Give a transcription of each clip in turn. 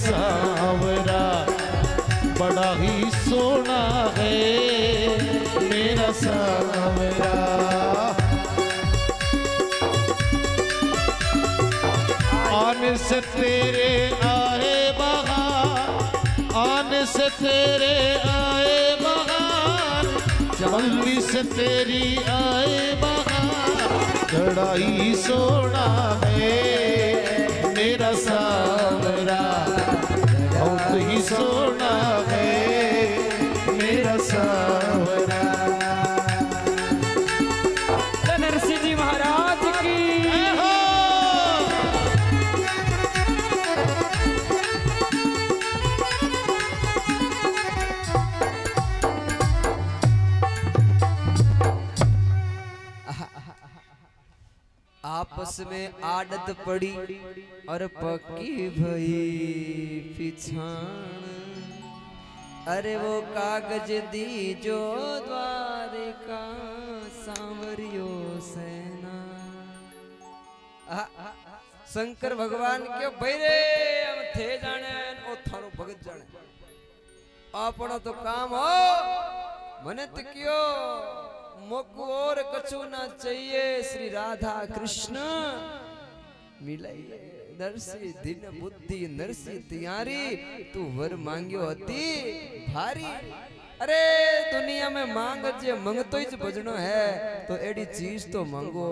सावरा बड़ा ही सोना है मेरा सावरा। आने से तेरे आए बहार, आने से तेरे आए बहार, जल्दी से तेरी आए बहार, बड़ा सोना है मेरा सावरा, बहुत ही सोना है मेरा सावरा। नरसिंह जी महाराज की आपस में आदत पड़ी और पक्की भई पिछाण, अरे वो कागज दी जो द्वारिका सांवरियो सेना। शंकर भगवान क्यों भैरे हम थे जाने ओ थारो भगत जाने, आपनो तो काम हो मने तो क्यों मोकु और कछु ना चाहिए। श्री राधा कृष्ण मिलाई नरसी दिन बुद्धि नरसी तियारी, तू वर मांग्यो हती भारी। अरे दुनिया में मांग जे मंगतो ही भजनो है, तो एडी चीज तो मांगो,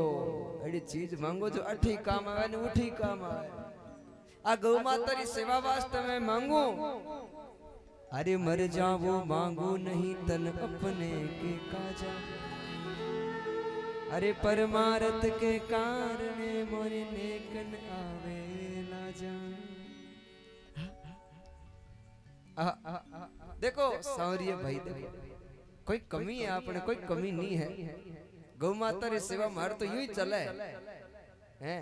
एडी चीज मांगो जो अठी काम आवे ने उठी काम आवे। आ गौ माता री सेवा वास्ते में मांगू, अरे मर जावो मांगू नहीं तन अपने के काजा, अरे परमारथ के कारणे मोरे नेकन आवे ना जा। देखो सौर्य भाई, देखो कोई कमी है आपने, कोई कमी नहीं है। गौ माता री सेवा मार तो यूं ही चले हैं,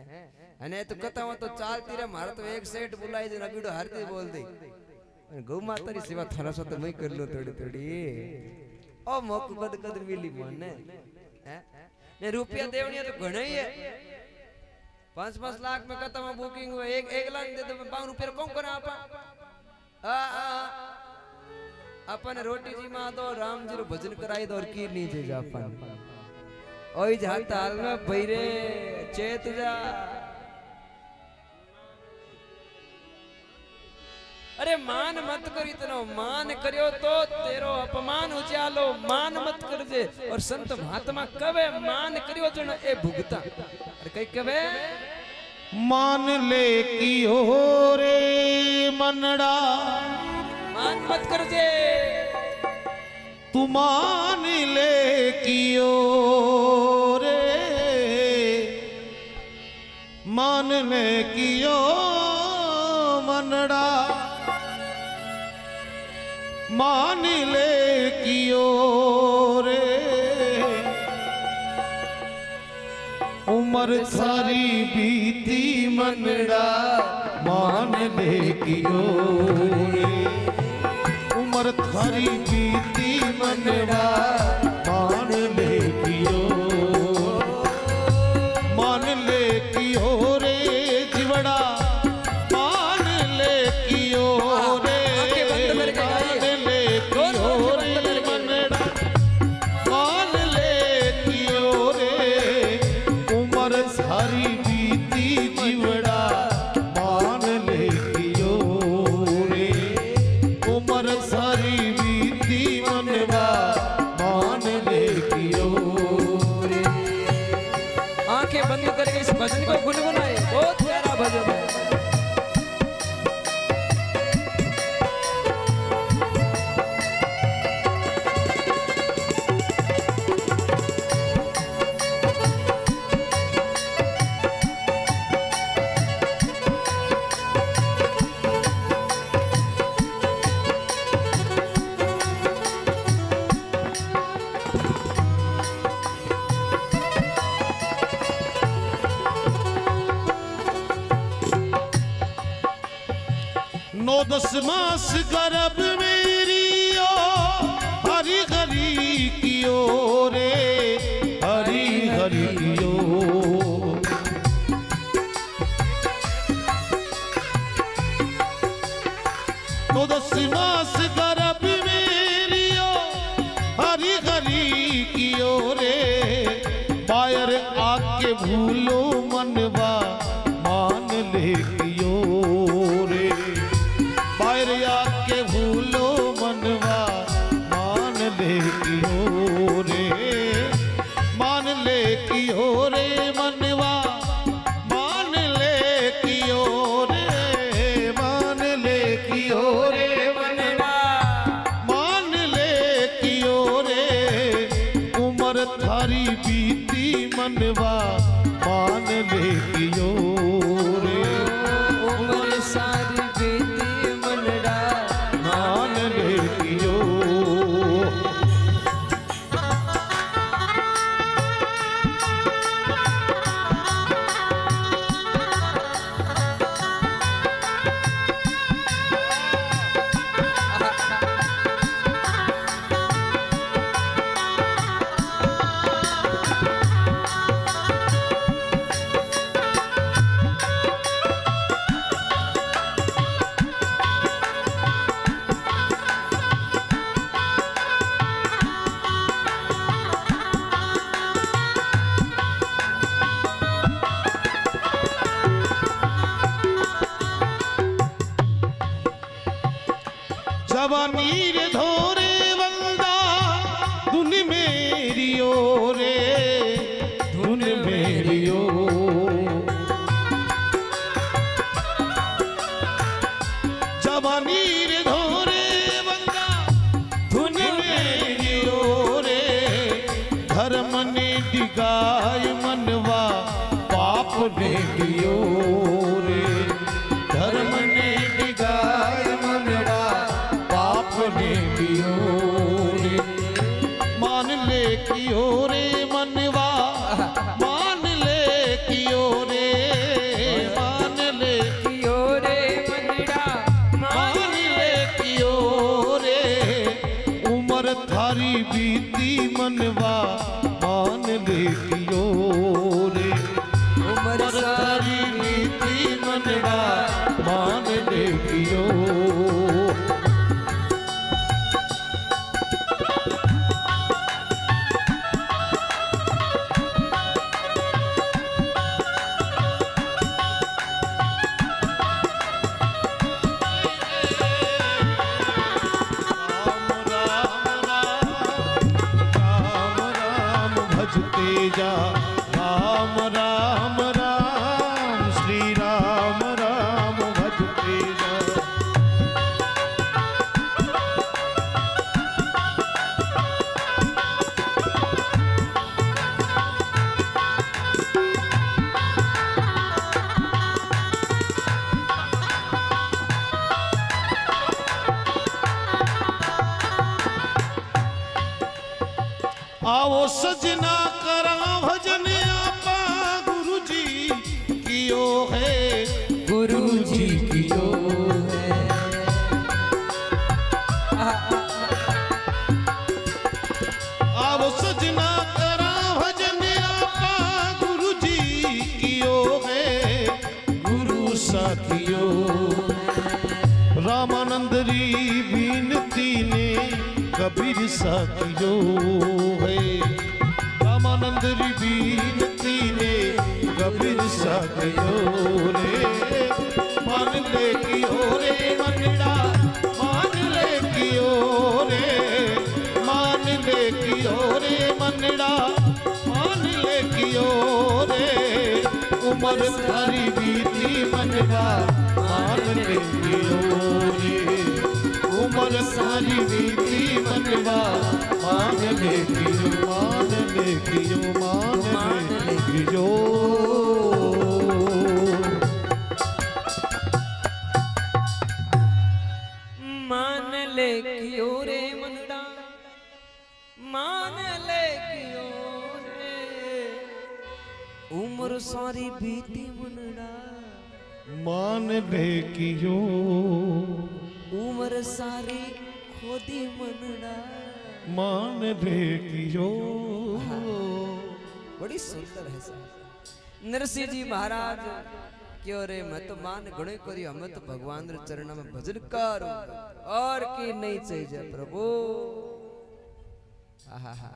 अने तो कथा हो तो चालती रे, मार तो एक सेठ बुलाई दे नबीडो हारती बोल दे। गौ माता री सेवा थारा साथ मैं कर लो थोड़ी थोड़ी, ओ मोक बद कदर मिली मने हैं ने रुपया देवनिया तो घणा ही है। 5-5 लाख में कथा में बुकिंग हुए, 1 लाख दे तो 5 रुपया कौन करा आपा। अपन रोटी जी मां दो राम जी रो भजन कराई दो और की नहीं जे जापन ओई जाता हाल में भैरे चेत जा। अरे मान मत कर, इतना मान करियो तो तेरो अपमान हो जालो, मान मत कर जे। और संत महात्मा कवे मान करियो जो ए भुगता, अरे कई कवे मान ले कियो रे मनड़ा, मान मत कर जे, तू मान ले कियो रे, मान ले कियो मनड़ा, मान ले कियो रे, उम्र सारी बीती मनड़ा, मान ले कियो रे, उम्र थारी बीती मनड़ा, मान ले कियो, मान ले कियो रे जीवड़ा, मान ले कियो रे, सारी बीती जीवड़ा, मान ले कियो रे, उम्र सारी बीती मनवा, मान ले कियो रे। आंखें बंद करके इस भजन को गुनगुनाए, बहुत प्यारा भजन है। नौ 10 मास गर्भ मेरी ओ हरी हरी कियो रे, हरी हरी कियो, तो 10 मास गर्भ मेरियो हरी हरी कियो रे बायर आके भूलो मनवा मान ले कियो रे बायर आके भूलो मनवा मान ले कियो रे मान ले कियो रे मनवा मान ले कियो रे मान ले कियो रे मनवा मान ले कियो रे उम्र थारी बीती मनवा मान ले कियो रे उम्र सारी बीती मनड़ा मान ले कियो जवानी रे धोरे बंदा धुन मेरियो रे धुन मेरियो जवानी रे धोरे बंदा धुन मेरियो रे धर्म ने डिगाय मनवा पाप ने दियो रे धर्म ने डिगाय मनवा पाप ने दियो रे मान ले कियो रे मनवा मान ले कियो रे मान ले कियो रे मनड़ा मान ले कियो रे उम्र थारी बीती मनवा मान ले कियो रे उम्र सारी बीती मनवा मान ले कियो भजते जा राम राम राम श्री राम राम भजते जा आओ सजना करा भजन आपा गुरु जी कियो है गुरु जी कियो है आओ सजना करा भजन आपा गुरु जी कियो है गुरु साथियो रामानंद री बीनती ने कबीर साथियो है रामानंद री बीनती ने कबीर साथियो रे मान ले कियो रे मनड़ा मान ले कियो रे मान ले कियो रे मनड़ा मान ले कियो रे उम्र थारी बीती मनवा मान ले कियो रे उम्र सारी बीती मनवा मान ले कियो मान ले कियो मान ले कियो मान ले कियो रे मनड़ा मान ले कियो रे उम्र सारी बीती मनड़ा मान ले कियो उम्र सारी खोदी मनड़ा मान ले कियो बड़ी सुंदर है साहब। नरसिंह जी महाराज क्यों रे मत मान गणो करियो हम तो भगवान रे चरण में भजन करो और की नहीं चाहिए प्रभु। आहा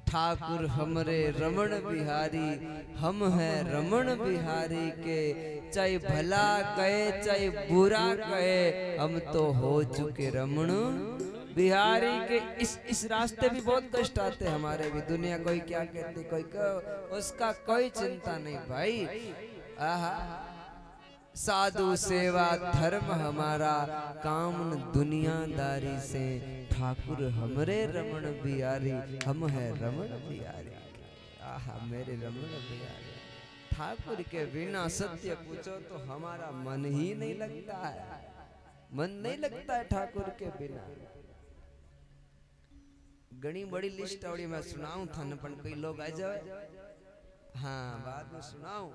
ठाकुर हमरे रमण बिहारी हम हैं रमण बिहारी के, चाहे भला कहे चाहे बुरा कहे हम तो हो चुके रमण बिहारी के। इस रास्ते भी बहुत कष्ट आते हमारे भी, दुनिया कोई क्या कहती कोई उसका कोई चिंता नहीं भाई। आहा साधु सेवा धर्म हमारा काम न दुनियादारी से, ठाकुर हमरे रमण बिहारी हम है रमण बिहारी। आहा मेरे रमण बिहारी ठाकुर के बिना सत्य पूछो तो हमारा मन ही नहीं लगता है, मन नहीं लगता है ठाकुर के बिना। घनी बड़ी लिस्ट आवड़ी मैं सुनाऊं था न, पण कई लोग आ जावे। हाँ बाद में सुनाऊं।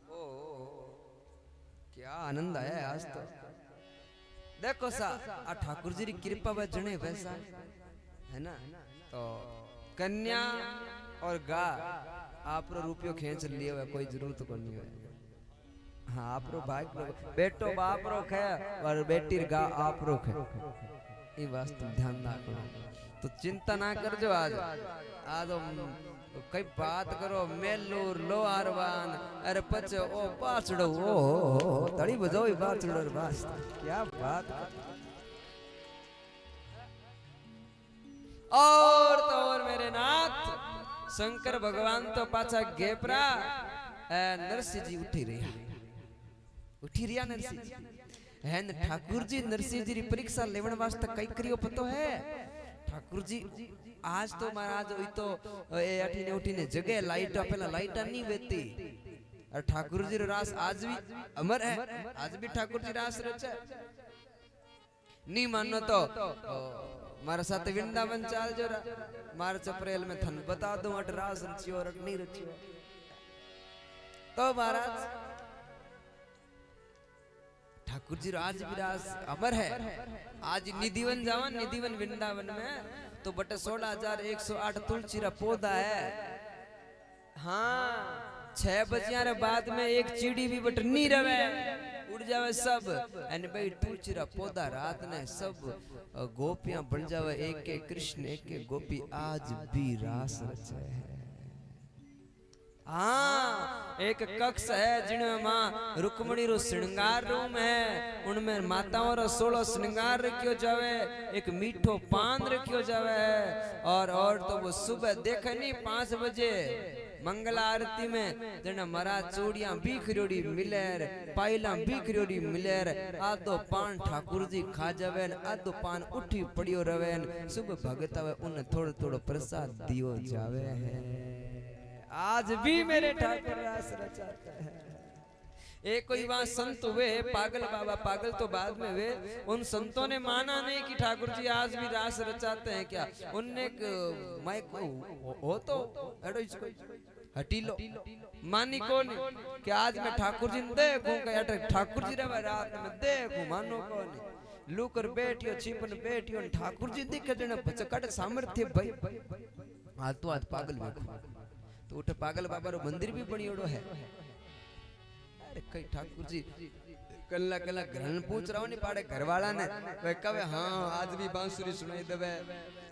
ओ क्या आनंद आया है आज तो। देखो सा आ ठाकुर जी की कृपा व जने वैसा है ना। तो कन्या और गा आप रो रुपयो खींच लिए हुए, कोई जरूरत को नहीं है। हाँ आप रो भाई बेटो बाप रो खे और बेटी गा आप रो खे, ये वास्तव ध्यान रखो। तो चिंता ना कर जो आज आज कई बात करो मेलूर लोहारवान अरे पचे ओ पाछड़ो ओ तड़ी बजाओ पाछड़ो बस क्या बात। और तो और मेरे नाथ शंकर भगवान तो पाछा गेपरा नरसिंह जी उठी रिया नरसिंह जी है न। ठाकुर जी नरसिंह जी री परीक्षा लेवन वास्ते कई करियो पतो है। ठाकुर जी आज तो महाराज हुई तो अठीने उठीने जगह लाइट पहला लाइट नहीं बेती, और ठाकुर जी रास आज भी अमर है। आज भी ठाकुर जी रास रचे नहीं मानो तो मारा साथ वृंदावन चाल जो मार्च अप्रैल में थन बता दूं अट रास रचियो और अट नहीं रचियो। तो महाराज ठाकुर जी आज भी रास अमर है। आज निधिवन जावन निधिवन वृंदावन में तो बटे 16,108 तुलसी रा पौधा है। हाँ 6 बजे रे बाद में एक चिड़ी भी बट नहीं रवे, उड़ जावे सब। एन भाई तुलसी रा पौधा रात ने सब गोपियां बन जावे, एक एक कृष्ण एक एक गोपी आज भी रास रचे है। हाँ एक कक्ष है जिनमें माँ रुक्मणी रो श्रृंगार रूम है, उनमें माताओं रो 16 श्रृंगार रखियो जावे, एक मीठो पान रखियो जावे। और तो वो सुबह देखे नहीं 5 बजे मंगला आरती में जना मरा चूड़ियां बिखरोड़ी मिलेर पायला बिखरोड़ी मिलेर आधो पान ठाकुर जी खा जावे, आधो पान उठी पड़ियो रवे। सुबह भगत आवे उन्हें थोड़ो थोड़ो प्रसाद दियो जावे है। आज भी मेरे ठाकुर रास रचाते हैं। एक कोई वहां संत हुए पागल बाबा, पागल तो बाद में हुए, उन संतों ने माना नहीं कि ठाकुर जी आज भी रास रचाते हैं क्या। उनने माइक हो तो हटी लो मानी कौन कि आज मैं ठाकुर जी देखूं, ठाकुर जी रवे रात में देखूं, मानो कौन लूकर बैठियो छिपन बैठियो ठाकुर जी दिखे जने बचकट सामर्थ्य भाई। आज तो आज पागल देखो तो उठे पागल बाबा रो मंदिर भी बनियोड़ो है। अरे कई ठाकुर जी कल्ला कल्ला ग्रहण पूछ रहा नहीं पाड़े घरवाला ने वे कहे हाँ आज भी बांसुरी सुनाई देवे,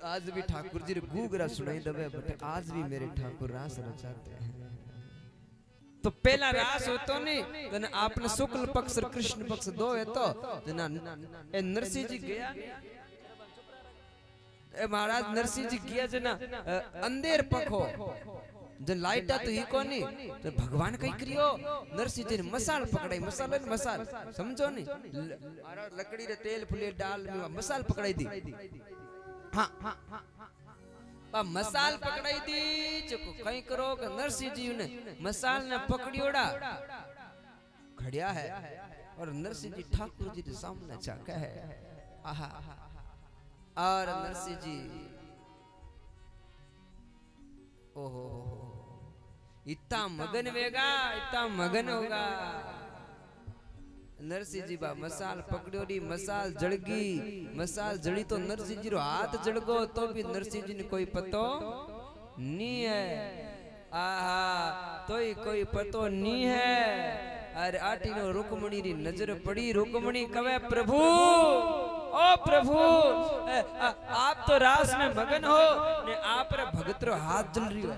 आज भी ठाकुर जी गूगरा सुनाई देवे, बट आज भी मेरे ठाकुर रास रचाते हैं। तो पहला रास हो तो नहीं जना आपने शुक्ल पक्ष और कृष्ण पक्ष दो है तो जना ए नरसिंह जी गया ए महाराज नरसिंह जी गया जना अंधेर पखो जन लाइटा तो ही कोनी तो भगवान कई करियो नरसिंह जी ने मसाल पकड़ाई, मसाल है मसाल समझो नहीं महाराज लकड़ी रे तेल फुले डाल में मसाल पकड़ाई दी। हाँ मसाल पकड़ाई दी चको कई करो कि नरसिंह जी ने मसाल ने पकड़ियोड़ा खड़िया है और नरसिंह जी ठाकुर जी के सामने जाके है। आहा और नरसिंह जी ओहो इतना मगन वेगा इतना मगन होगा। नरसिंह जी बा मसाल पकड़ो री मसाल जड़गी, मसाल जड़ी तो नरसिंह जी रो हाथ जड़गो तो भी नरसिंह जी ने कोई पतो नहीं है। आहा तोय कोई पतो नहीं है। अरे आटी नो रुकमणी री नजर पड़ी। रुकमणी कवे प्रभु ओ प्रभु आप तो रास में मगन हो ने आप रे भगत रो हाथ जल रही है।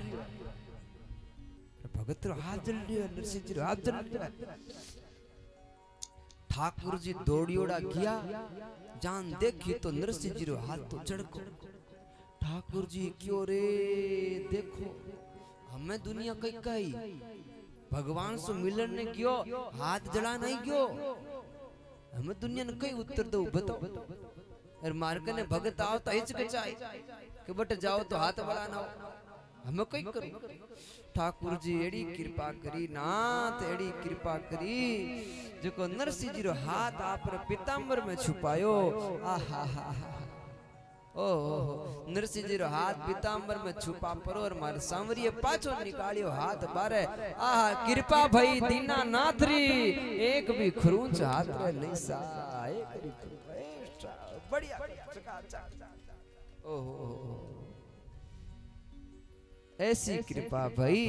भगत रो हाथ जल रही है। नरसिंह जी रो हाथ जल रही है। ठाकुर जी दौड़ियोड़ा गया जान देखी तो नरसिंह जी रो हाथ तो चढ़को। ठाकुर जी क्यों रे देखो हमें दुनिया कई कई भगवान से मिलन ने क्यों हाथ जला नहीं क्यों हमें दुनिया ने कई उत्तर दो बताओ। और मार्ग ने भगत आओ तो हिचकिचाई कि बट जाओ तो हाथ बढ़ाना हो हमें कई करो। ठाकुर जी एड़ी कृपा करी नाथ एड़ी कृपा करी जो नरसिंह जी रो हाथ आप पीताम्बर में छुपायो। आहा हा हा ओहो नरसिंह जी रो हाथ पीताम्बर में छुपा परो और मारे सांवरिये पाछो निकालियो हाथ बारे। आहा कृपा भई दीना नाथरी एक भी खरूंच हाथ रे नहीं सा एक बढ़िया चकाचक। ओहो ऐसी कृपा भई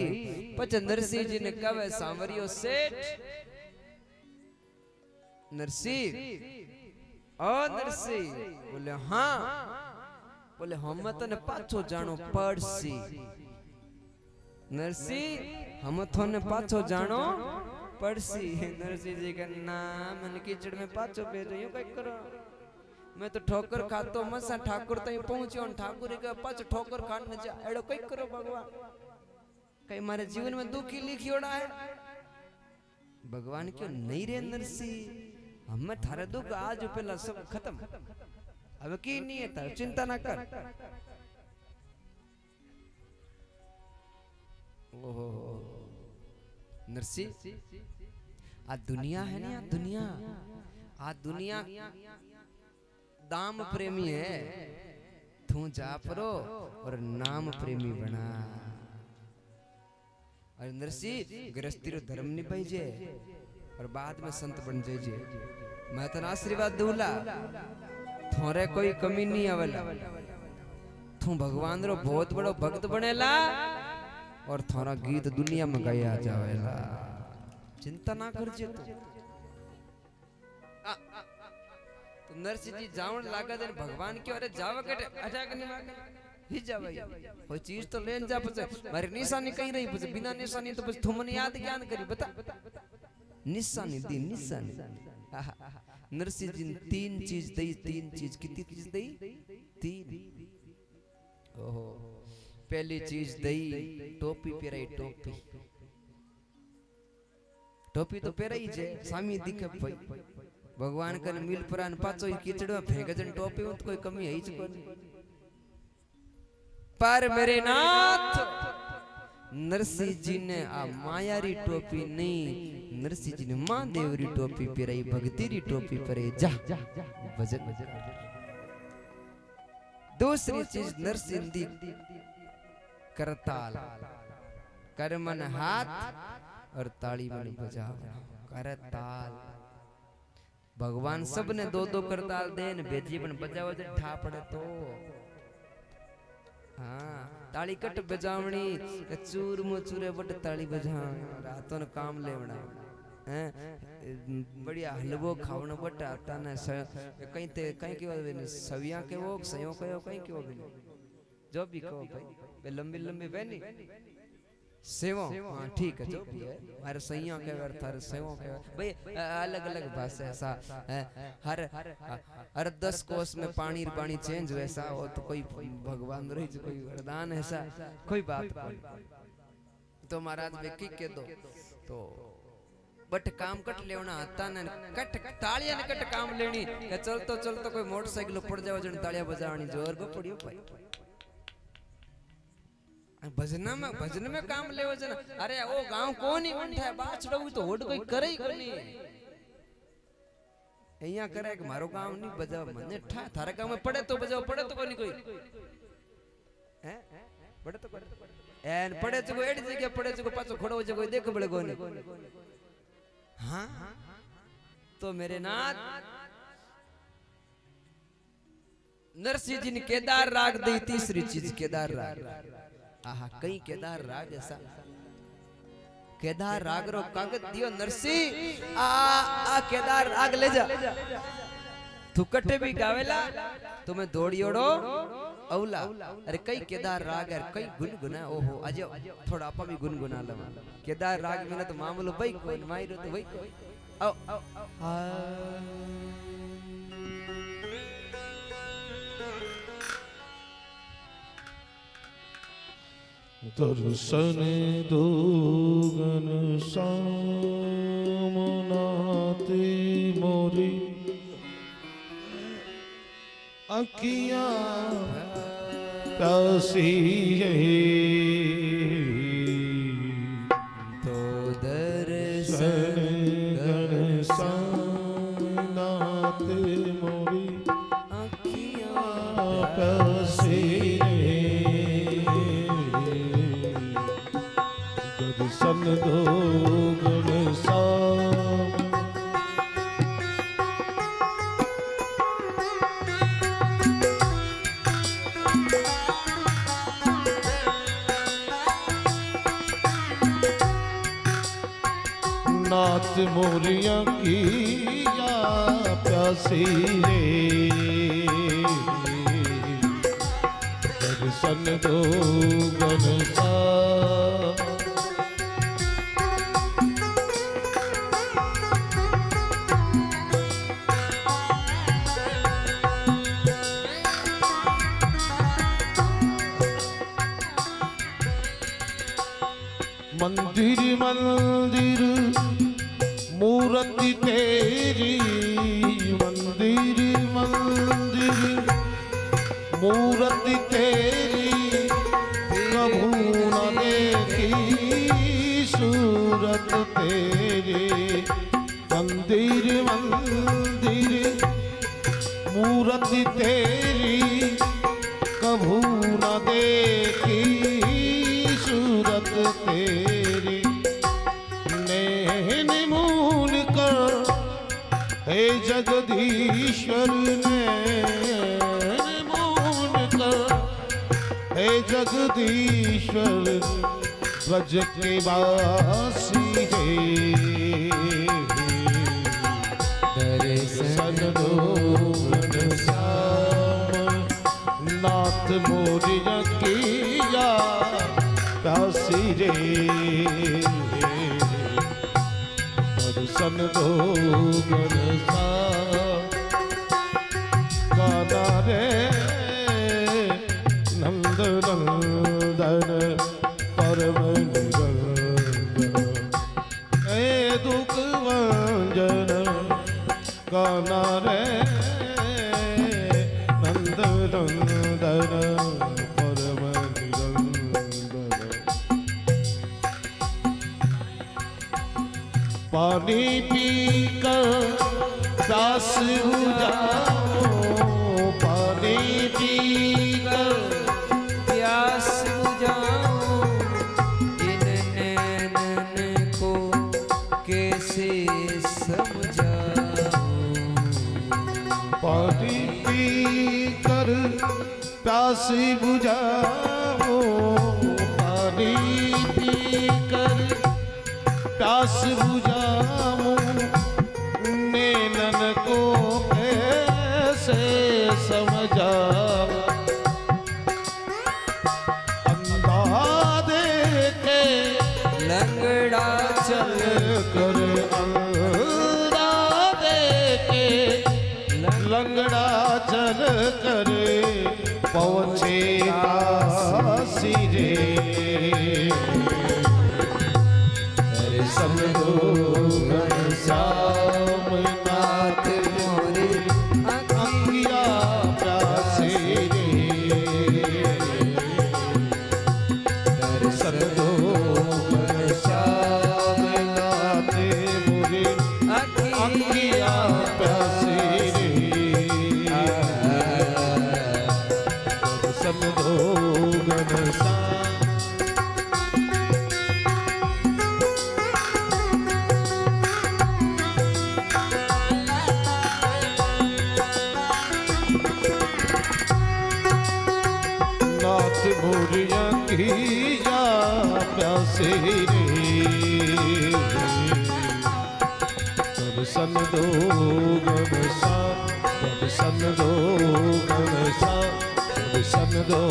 पछ नरसिंह जी ने कहे सांवरियो सेठ नरसिंह ओ नरसिंह बोले हाँ बोले हम तने पाछो जानो पड़सी। नरसिंह हम थोने पाछो जानो पड़सी। नरसिंह जी का नाम मन कीचड़ में पाछो पे रही हूं कई करो मैं तो ठोकर खातो मसा ठाकुर तई पहुंचो ठाकुर के पाछ ठोकर खान न जा एड़ो कई करो भगवान कई मारे जीवन में दुखी लिखियोड़ा है। भगवान क्यों नहीं रे नरसिंह हम थारे दुख आज पहला सब खत्म अब की नहीं है तार चिंता ना कर। ओहो नरसिंह आ दुनिया है ना दुनिया आ दुनिया दाम प्रेमी है तू जा परो और नाम प्रेमी बना। और नरसिंह गृहस्थी रो धर्म निभाई जे और बाद में संत बन जाइए। मैं तो आशीर्वाद दूला थोरे कोई कमी नहीं आवेला तू भगवान रो बहुत बड़ो भक्त बनेला और थोड़ा गीत दुनिया में गाया जावेला चिंता ना करजे तो नरसिंह जी जावण लागा दे भगवान क्यों अरे जाव के अटैक नहीं मांगे ही जावे कोई चीज तो लेन जा पछे मारी निशानी कहीं रही पछे बिना निशानी तो बस तुमने याद ज्ञान करी बता निशानी दी निशानी। नरसिंह जी तीन चीज दई तीन चीज कितनी चीज दई तीन। ओहो पहली चीज दई टोपी पहराई टोपी टोपी तो पहराई जे सामी दिखे भाई भगवान कन मिल पुरान पाचो कीचड़ो फेंकजन टोपी उत कोई कमी है ही कोनी। पर मेरे नाथ नरसिंह जी ने आ मायारी टोपी नहीं नरसिंह जी ने महादेव री टोपी पहराई भक्ति री टोपी पहरे जा भजन। दूसरी चीज नरसिंह दी करताल करमन हाथ और ताली मन बजावना करताल। भगवान सब ने दो दो करताल देन बेजी बन बजावो जे ठा पड़े तो हाँ ताली कट बजावनी चूर मुचूरे बट ताली बजावनी रातों ने काम लेवना हैं बढ़िया हलवो खावनो बट आता ने कहीं ते कहीं के वो सविया के वो सयो के वो कहीं के वो जो भी कहो भाई बे लंबी लंबी बहनी सेवो हाँ ठीक है जो भी है हर सैया के अर्थ हर सेवो के भाई अलग अलग भाषा ऐसा हर 10 कोस में पानी पानी चेंज वैसा हो तो कोई भगवान रही कोई वरदान ऐसा कोई बात तो महाराज बेकी के दो तो बट काम कट लेवना आता ने कट तालियां ने कट काम लेनी चलतो चलतो कोई मोटरसाइकिल पड़ जावे जण तालियां बजावनी जोर को पड़ियो भाई भजन में काम लेवो जन अरे ओ गांव कोनी उठे बाछड़ो तो होड कोई करे ही कोनी एया करे कि मारो गांव नहीं बजाव मने ठा थारे गांव में पड़े तो बजाव पड़े तो कोनी कोई हैं पड़े तो करे एन पड़े तो कोई एडी जगह पड़े तो पाछो खड़ो हो जे कोई देख बड़े कोनी हां तो मेरे नाथ नरसिंह जी ने केदार राग दी तीसरी चीज केदार राग आहा कई केदार राग ऐसा केदार राग रो कागज दियो नरसी आ केदार राग ले जा तू कटे भी गावेला तुम्हें दौड़ियोड़ो अवला अरे कई केदार राग है कई गुनगुना ओहो आज थोड़ा आपा भी गुनगुना लवा केदार राग में ना तो मामलो भाई कोई मायरो तो भाई आओ दर्शन दो घनश्याम नाते मोरी अखियां प्यासी है तो दर्शन घनश्याम नाते मोरी अखियां प्यासी दर्शन दो घनश्याम नाथ मोरिया की या प्यासी रे दर्शन दो घनश्याम मंदिर मंदिर मूर्ति तेरी मंदिर मंदिर मूर्ति तेरी कभू न देखी सूरत तेरी मंदिर मंदिर मूर्ति तेरी कभू न देखी सूरत तेरी नैन मूल कर हे जगदीश्वर नैन मूल कर हे जगदीश्वर ब्रज के वासी है दर्शन दो घनश्याम नाथ मोरिया किया प्यासी रे दर्शन दो घनश्याम गाना रे नंद नंदन परम निरंजन ए दुख भंजन गाना रे नंद नंदन परम निरंजन पानी पी कर प्यास बुझाओ पानी पी कर प्यास बुझाओ इन नैनन को कैसे समझाऊं पानी पी कर प्यास बुझाओ पानी पी कर प्यास बुझाओ नैनन को कैसे समझाओ अंधा देखे लंगड़ा चल कर अंधा देखे लंगड़ा चल कर पहुँचे काशी रे दर्शन दो घनश्याम नाथ मोरे अखिया प्यासी रे दर्शन दो घनश्याम नाथ मोरे अखिया प्यासी रे दर्शन दो मोरी अखिया प्यासे रे दर्शन दो गणसा दर्शन दो गणसा दर्शन दो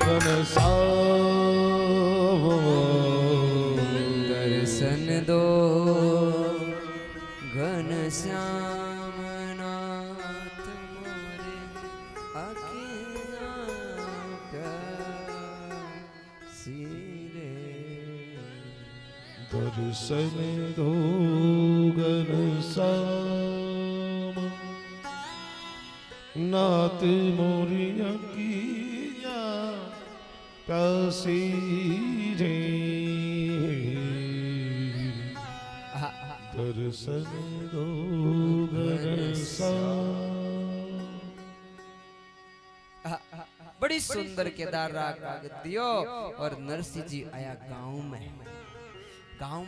गणसा दर्शन दो घनश्याम नाथ मोरे अखियाँ प्यासी रे दर्शन दो घनश्याम नाथ मोरी अखियाँ प्यासी रे दर्शन दो घनश्याम। बड़ी सुंदर केदार राग कागज दियो और नरसिंह जी आया गांव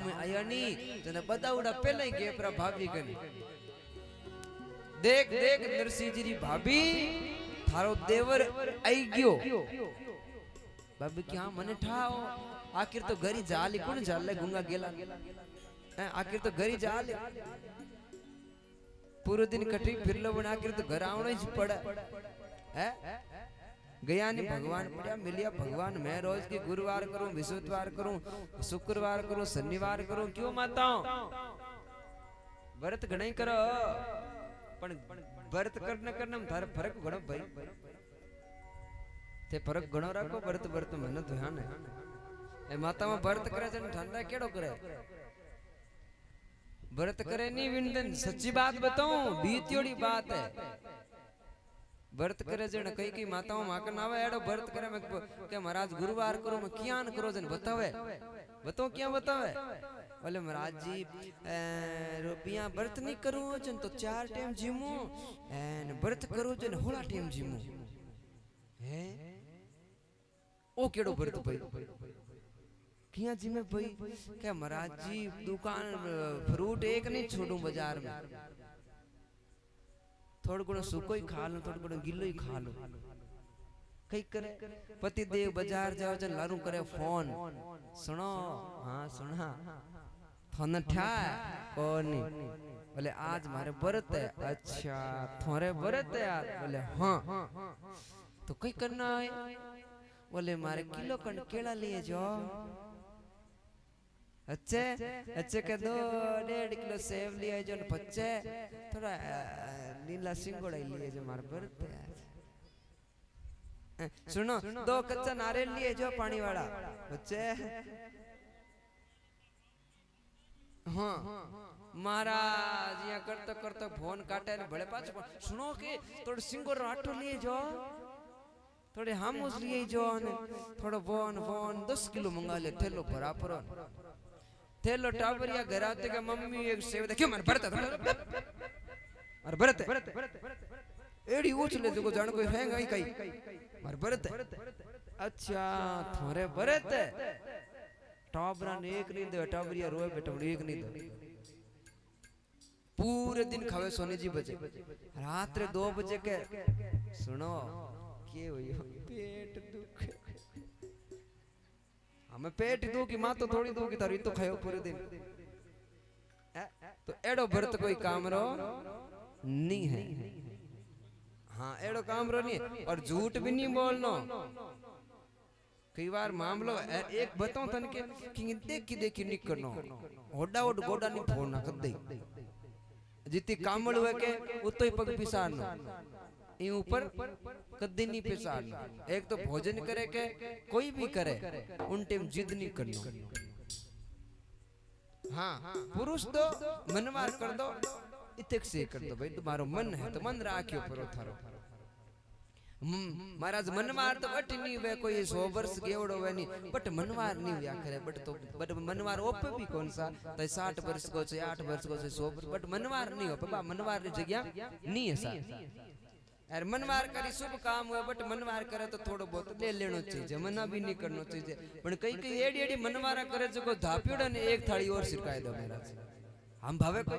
में आया नहीं तने बताउड़ा पहले ही गेपरा भाभी कने देख देख नरसिंह जी री भाभी थारो देवर आई गयो भाभी क्या मने ठाओ आखिर तो घरी जाली कौन जाले गुंगा गेला आखिर तो घरी जाले पूरे दिन कटी फिर लो बना आखिर तो घर आवना ही पड़ा है गया नहीं भगवान पड़ा मिलिया भगवान मैं रोज के गुरुवार करूं बृहस्पतिवार करूं शुक्रवार करूं शनिवार करूं क्यों माताओं व्रत घणई करो पण व्रत करने करने में थारे फर्क घणो भाई ते फर्क घणो राखो व्रत व्रत मेहनत ध्यान है ए माता में व्रत करे जन ठंडा केड़ो करे व्रत करे नहीं विंदन सच्ची बात बताऊं बीतियोड़ी बात है व्रत करे जन कई माताओं माकन आवे एडो व्रत करे मैं के महाराज गुरुवार करो मैं कियान करो जन बतावे बताओ क्या बतावे बोले महाराज जी रुपया व्रत नहीं करूं जन तो 4 टाइम जीमू एन व्रत करूं जन होला टाइम जीमू है ओ केड़ो व्रत भाई किया जी में भाई क्या महाराज जी दुकान फ्रूट एक नहीं छोड़ू बाजार में थोड़ा गुणो सूखो ही खा लो थोड़ा गुणो गिल्लो ही खा लो कई करे पति देव बाजार जाओ जन लारू करे फोन सुनो हाँ सुना फोन ठा कौन बोले आज मारे व्रत है अच्छा थोड़े व्रत है आज बोले हाँ तो कई करना है बोले मारे किलो कण केला लिए जाओ अच्छे अच्छे के 2.5 किलो सेब लिए जो बच्चे थोड़ा नीला सिंगोड़ा लिए जो मार व्रत है सुनो 2 कच्चा नारियल लिए जो पानी वाला बच्चे हाँ महाराज यहाँ करते करते फोन काटे ने बड़े पास सुनो के थोड़ा सिंगोड़ा आटो लिए जो थोड़े हामूस लिए जो थोड़ा फोन 10 किलो मंगा ले थेलो भरा पर थेलो टावरिया घर आते के मम्मी एक सेव देखियो मन भरत और भरत एड़ी उछ ले जो जान कोई है गई कई मार भरत अच्छा थोरे भरत टावरा ने एक नहीं दे टावरिया रोए बेटा एक नहीं दे पूरे दिन खावे सोने जी बजे रात रे 2 बजे के सुनो के हुई पेट दुख हमें पेट दो की मां तो थोड़ी दो की तारी तो खायो पूरे दिन तो एड़ो व्रत कोई काम रो नहीं है हाँ एड़ो काम रो नहीं और झूठ भी नहीं बोलनो कई बार मामलो एक बताऊं तन के कि देखी नहीं करनो होड़ा गोड़ा नहीं फोड़ना कदे जितनी कामल हुए के उतो ही पग पिसारनो ये ऊपर कदी नहीं पिसारना एक तो भोजन करे के कोई भी करे उन टाइम जिद नहीं करना हाँ पुरुष तो मनवार कर दो इतक से कर दो भाई तुम्हारो मन है तो मन राखियो परो थारो महाराज मनवार तो बट नहीं वे कोई 100 वर्ष गेवड़ो वे नहीं बट मनवार नहीं हुआ करे बट मनवार ओपे भी कौन सा तो 60 वर्ष को से 8 वर्ष को से 100 वर्ष बट मनवार नहीं हो पापा मनवार की जगह नहीं है सा यार मनवार करी शुभ काम हुआ बट मनवार करे तो थोड़ो बहुत ले लेनो चाहिए मना भी नहीं करनो चाहिए पण कई कई एडी एडी मनवारा करे जो को धाप्योड़ा ने एक थाली और सिरकाए दो महाराज हम भावे कोई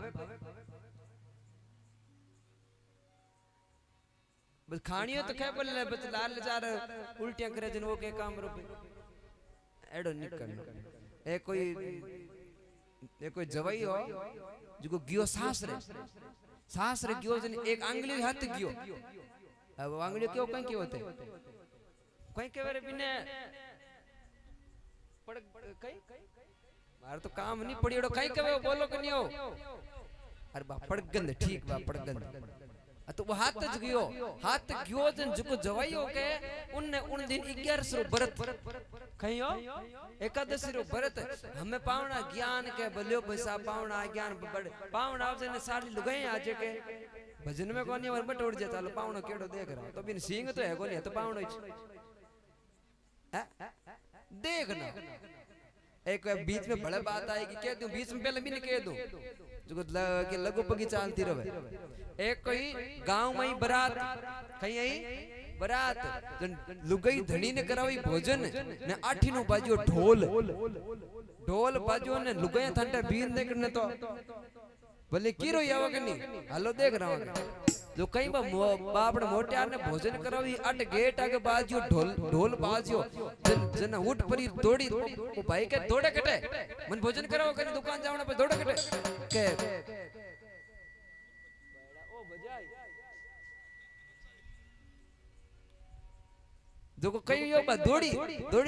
बस खानी हो तो खाए बोले बस लाल चार उल्टियां करे जन वो के काम रो एडो निकल ए कोई जवाई हो जो गियो सास रे गियो जन एक आंगली हाथ गियो अब आंगली क्यों कहीं क्यों होते कहीं के बारे बिना पड़ कहीं मार तो काम नहीं पड़ी एडो कहीं के बोलो कि नहीं हो अरे बा पड़गंद ठीक बा पड़गंद तो वो हाथ गियो जन जुको जवाई हो के उनने उन दिन 11 रो व्रत कहीं हो एकादशी रो व्रत हमें पावना ज्ञान के बलियो पैसा पावना ज्ञान बड़े पावना जने सारी लुगाई आज के भजन में कोनी और बटोड़ जे चालो पावनो केड़ो देख रहा तो बिन सिंह तो है कोनी तो पावनो देखना एक बीच में बड़े बात आएगी कह दूं बीच में पहले भी नहीं कह दूं जो कि लगो पगी चालती रहे एक कोई गांव में ही बारात कहीं आई बारात लुगाई धनी ने करावी भोजन ने 8 बाजो ढोल बाजो ने लुगाई ठंडा बीन देखने तो भले कीरो यावा के नहीं हालो देख रहा हूं जो कई बापड़ मोटियार ने भोजन करावी 8 गेट आगे बाजो ढोल बाजो जन उठ परी दौड़ी वो भाई के दौड़े कटे मन भोजन कराओ कहीं दुकान जावना पे दौड़े कटे के ओ बजाई जो कई यो बा दौड़ी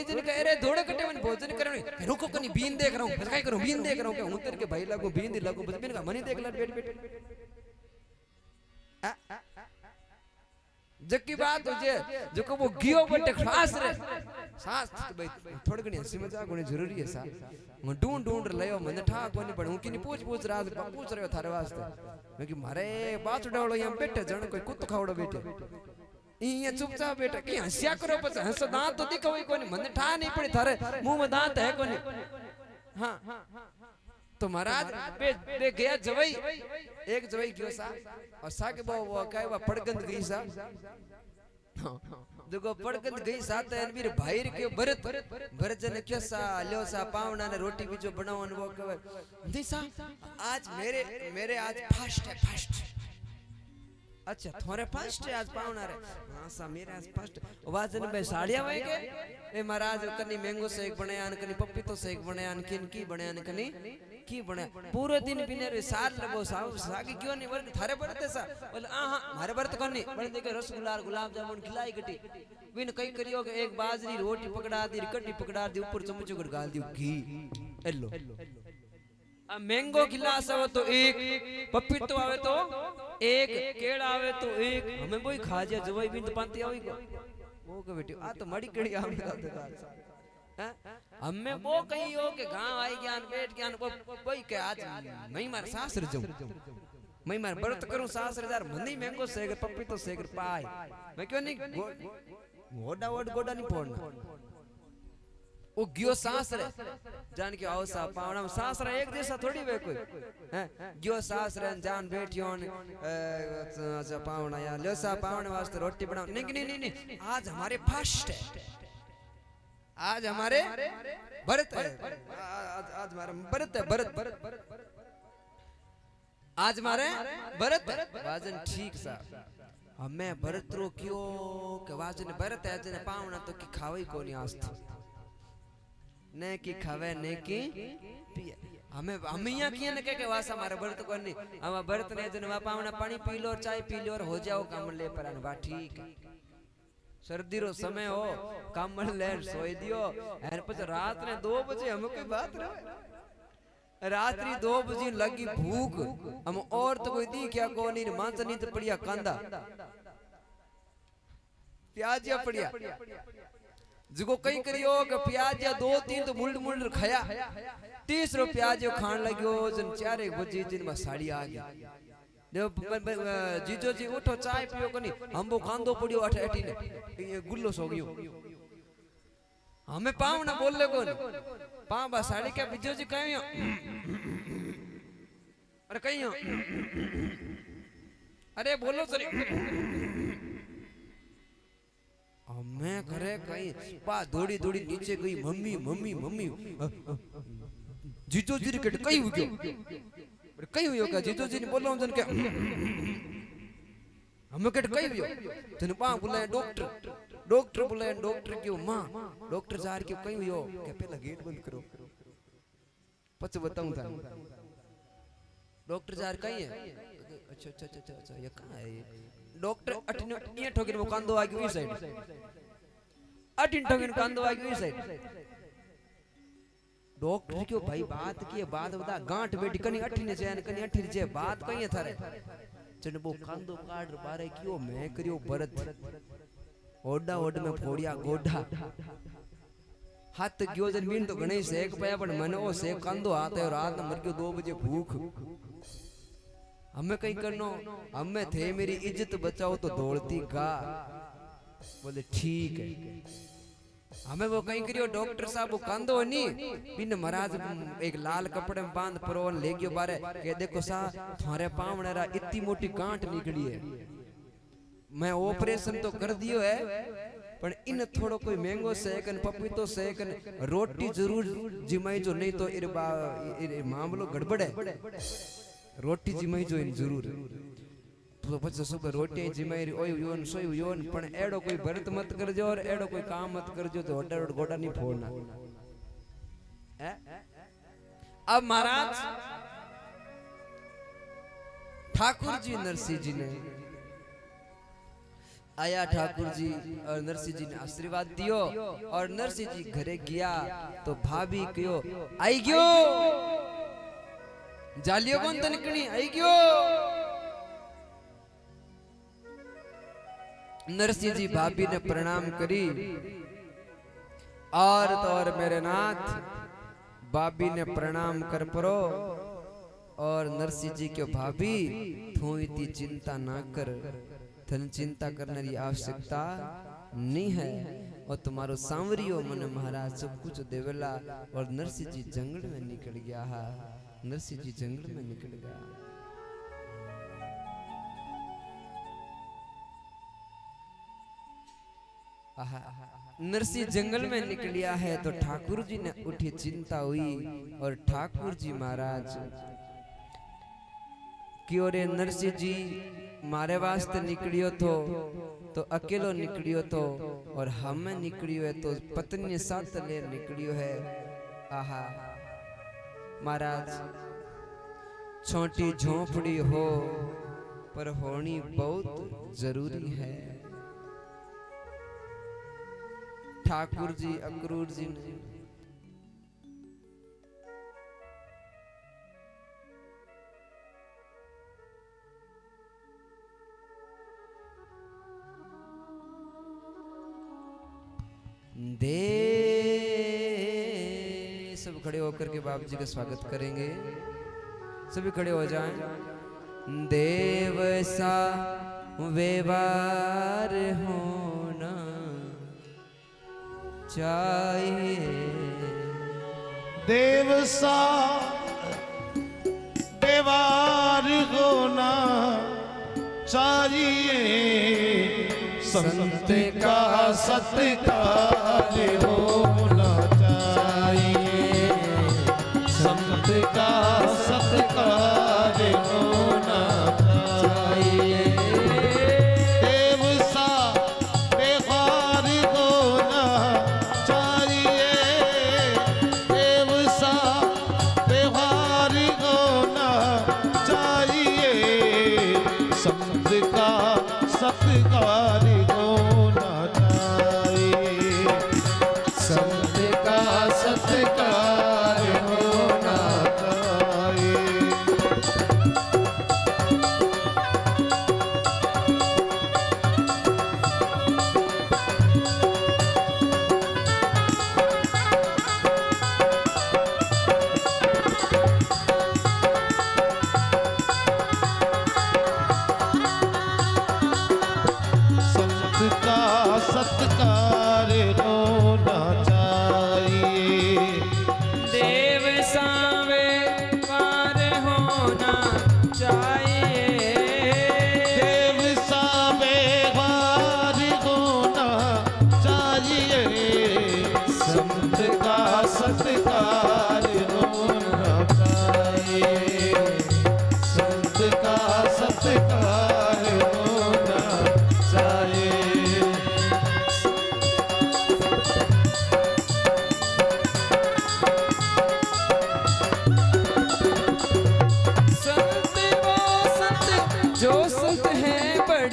जन के अरे दौड़े कटे मन भोजन करने रुको कनी बीन देख रहा हूं बस काय करूं बीन देख रहा हूं के उतर के भाई लागो बीन दी लागो बस बीन का मनी देख ला बैठ जक्की बात हो जे जो को वो गियो बटे खास रे सास भाई थोड़ी घणी हंसी मजाक होनी जरूरी है सा मैं ढूंढ लयो मन ठा कोनी पण हूं किनी पूछ राज पूछ रयो थारे वास्ते मैं कि मारे बात डावड़ो यहां बैठे जण कोई कुत्तो खावड़ो बैठे इया चुपचाप बैठा कि हंसिया करो बस हंस दांत तो दिखो कोनी मन ठा नहीं पड़ी थारे मुंह में दांत है कोनी हां तो महाराज पे गया जवाई एक जवाई गयो सा और सा के वो काय वा पड़गंद गई सा देखो पड़गंद गई सा तो अनवीर भाई के भरत जने क्यों सा लो सा पावना ने रोटी भी जो बनावन वो कहे नहीं सा आज मेरे आज फास्ट है फास्ट अच्छा थोड़े फास्ट है आज पावना रे हां सा मेरे आज फास्ट वाजन में साड़िया वई के ए महाराज कनी मैंगो शेक बनायान कनी पपीतो शेक बनायान किन की बनायान कनी की बने पूरे दिन बिने रे सार लगो सागी क्यों नहीं बरत थारे बरते सा बोले हां मारे बरत कोनी बन दे के रसगुल्ला गुलाब जामुन खिलाई गटी बिन कई करियो के एक बाजरी रोटी पकड़ा दी कट्टी पकड़ा दी ऊपर चमच कर गाल दी घी एलो आ मैंगो गिलास आवे तो एक पपीतो आवे तो एक केड़ा आवे तो एक हमें कोई खा जा जवाई बिन पांती आवी को वो के बेटी आ तो मड़ी कड़ी आवे हमें वो कही हो के गांव आई ज्ञान बैठ ज्ञान कोई के आज मैं मार सासर जाऊं मैं मार व्रत करूं सासर यार मनी मैंगो सेक पपीतो सेक पाए मैं क्यों नहीं गोडा नहीं फोड़ना वो गियो सासर जान के आओ सा पावना सासर एक जैसा थोड़ी वे कोई हैं गियो सासर जान बैठियो अच्छा पावना यार ले सा पावने वास्ते रोटी बनाओ नहीं आज हमारे फास्ट है आज हमारे व्रत है आज हमारा व्रत है व्रत आज हमारे व्रत वाजन ठीक सा हमें व्रत रो क्यों के वाजन व्रत है जने पावना तो की खावे कोनी आस्था ने की खावे ने की पिए हमें यहाँ किया न के वासा हमारा व्रत कोनी हम व्रत ने जने वा पावना पानी पी लो और चाय पी लो और हो जाओ काम ले पर बा ठीक है सर्दी रो समय हो कामल ले सोई दियो और પછી रात ने 2 बजे हम कोई बात रहे रात्रि 2 बजे लगी भूख हम और तो कोई दी क्या को नहीं मांस नहीं तो पड़िया कांदा प्याजिया पड़िया जिको कई करियो कि प्याजिया 2-3 तो मुल्ड खाया तीसरो प्याजियो खान लगियो जन 4 बजे जिन में साड़ी आ गई जीजो जी उठो चाय पियो कनी हम वो खांदो पड़ियो अठी ने गुल्लो सो गयो हमें पाव ना बोल ले कोन पाव बा साड़ी क्या जीजो जी कहियो अरे कहियो अरे बोलो सरी हमें करे कहीं पा दौड़ी नीचे गई मम्मी जीजो जी के कहीं हो गयो कहीं हुई होगा जीजो जी ने बोलो जन के हमें कट कई वियो तने पा बुलाए डॉक्टर बुलाए डॉक्टर क्यों मां डॉक्टर जार क्यों कई वियो के पहला गेट बंद करो પછી बताऊं था डॉक्टर जार कई है अच्छा अच्छा अच्छा अच्छा ये कहां है डॉक्टर अठने ये ठोकिन वो कांदो आ गयो ई साइड अठिन ठोकिन कांदो आ गयो ई साइड डॉक्टर क्यों भाई बात की बात बता गांठ बेटी कनी अठने जे कनी अठने जे बात कई है थारे जने वो कांदो काट बारे क्यों मैं करियो भरत ओडा ओड में फोड़िया गोडा हाथ गयो जन मीन तो गणेश सेक पाया पण मने ओ सेक कांदो आते और रात में मर गयो 2 बजे भूख हमें कहीं करनो हमें थे मेरी इज्जत बचाओ तो दौड़ती गा बोले ठीक है हमें वो कहीं करियो डॉक्टर साहब वो कांदो नहीं बिन महाराज एक लाल कपड़े में बांध परोन ले गयो बारे के देखो सा थारे पावने रा इतनी मोटी गांठ निकली है मैं ऑपरेशन तो कर दियो है पण इन थोड़ो कोई महंगो सेकन पपीतो सेकन रोटी जरूर जिमाई जो नहीं तो इर मामलो गड़बड़ है रोटी जिमाई जो इन जरूर तो પછી સુબહ રોટી જીમાઈ ઓય યોન સોય યોન પણ એડો કોઈ ભરત મત કરજો और એડો કોઈ કામ મત કરજો તો ઓડર ગોડા ની ફોડના अब महाराज ठाकुर जी नरसिंह जी ने आया ठाकुर जी और नरसिंह जी ने आशीर्वाद दियो और नरसिंह जी घरे गया तो भाभी कहो आई गयो जालियो कौन तनकणी आई गयो नरसिंह जी भाभी ने प्रणाम करी और तो और मेरे नाथ भाभी ने प्रणाम कर परो और नरसिंह जी के भाभी तू इतनी चिंता ना कर धन चिंता करने की आवश्यकता नहीं है और तुम्हारो सांवरियो मन महाराज सब कुछ देवेला और नरसिंह जी जंगल में निकल गया है नरसिंह जी जंगल में निकल गया नरसिंह जंगल में निकलिया है तो ठाकुर जी ने उठी चिंता हुई और ठाकुर जी महाराज क्यों रे नरसिंह जी मारे वास्ते निकलियो तो अकेलो निकलियो तो और हमें निकलियो है तो पत्नी साथ ले निकलियो है आहा महाराज छोटी झोंपड़ी हो पर होनी बहुत जरूरी है ठाकुर जी अक्रूर जी ने दे सब खड़े होकर के बाबू जी का स्वागत करेंगे सभी खड़े हो जाएं देव सा व्यवहार होना चाहिए देव सा व्यवहार होना चाहिए संत का सत्कार होना चाहिए संत का सत्कार होना चाहिए देव सा व्यवहार होना चाहिए देव सा व्यवहार होना चाहिए संत का सत्कार होना चाहिए संत का सत्कार होना चाहिए संत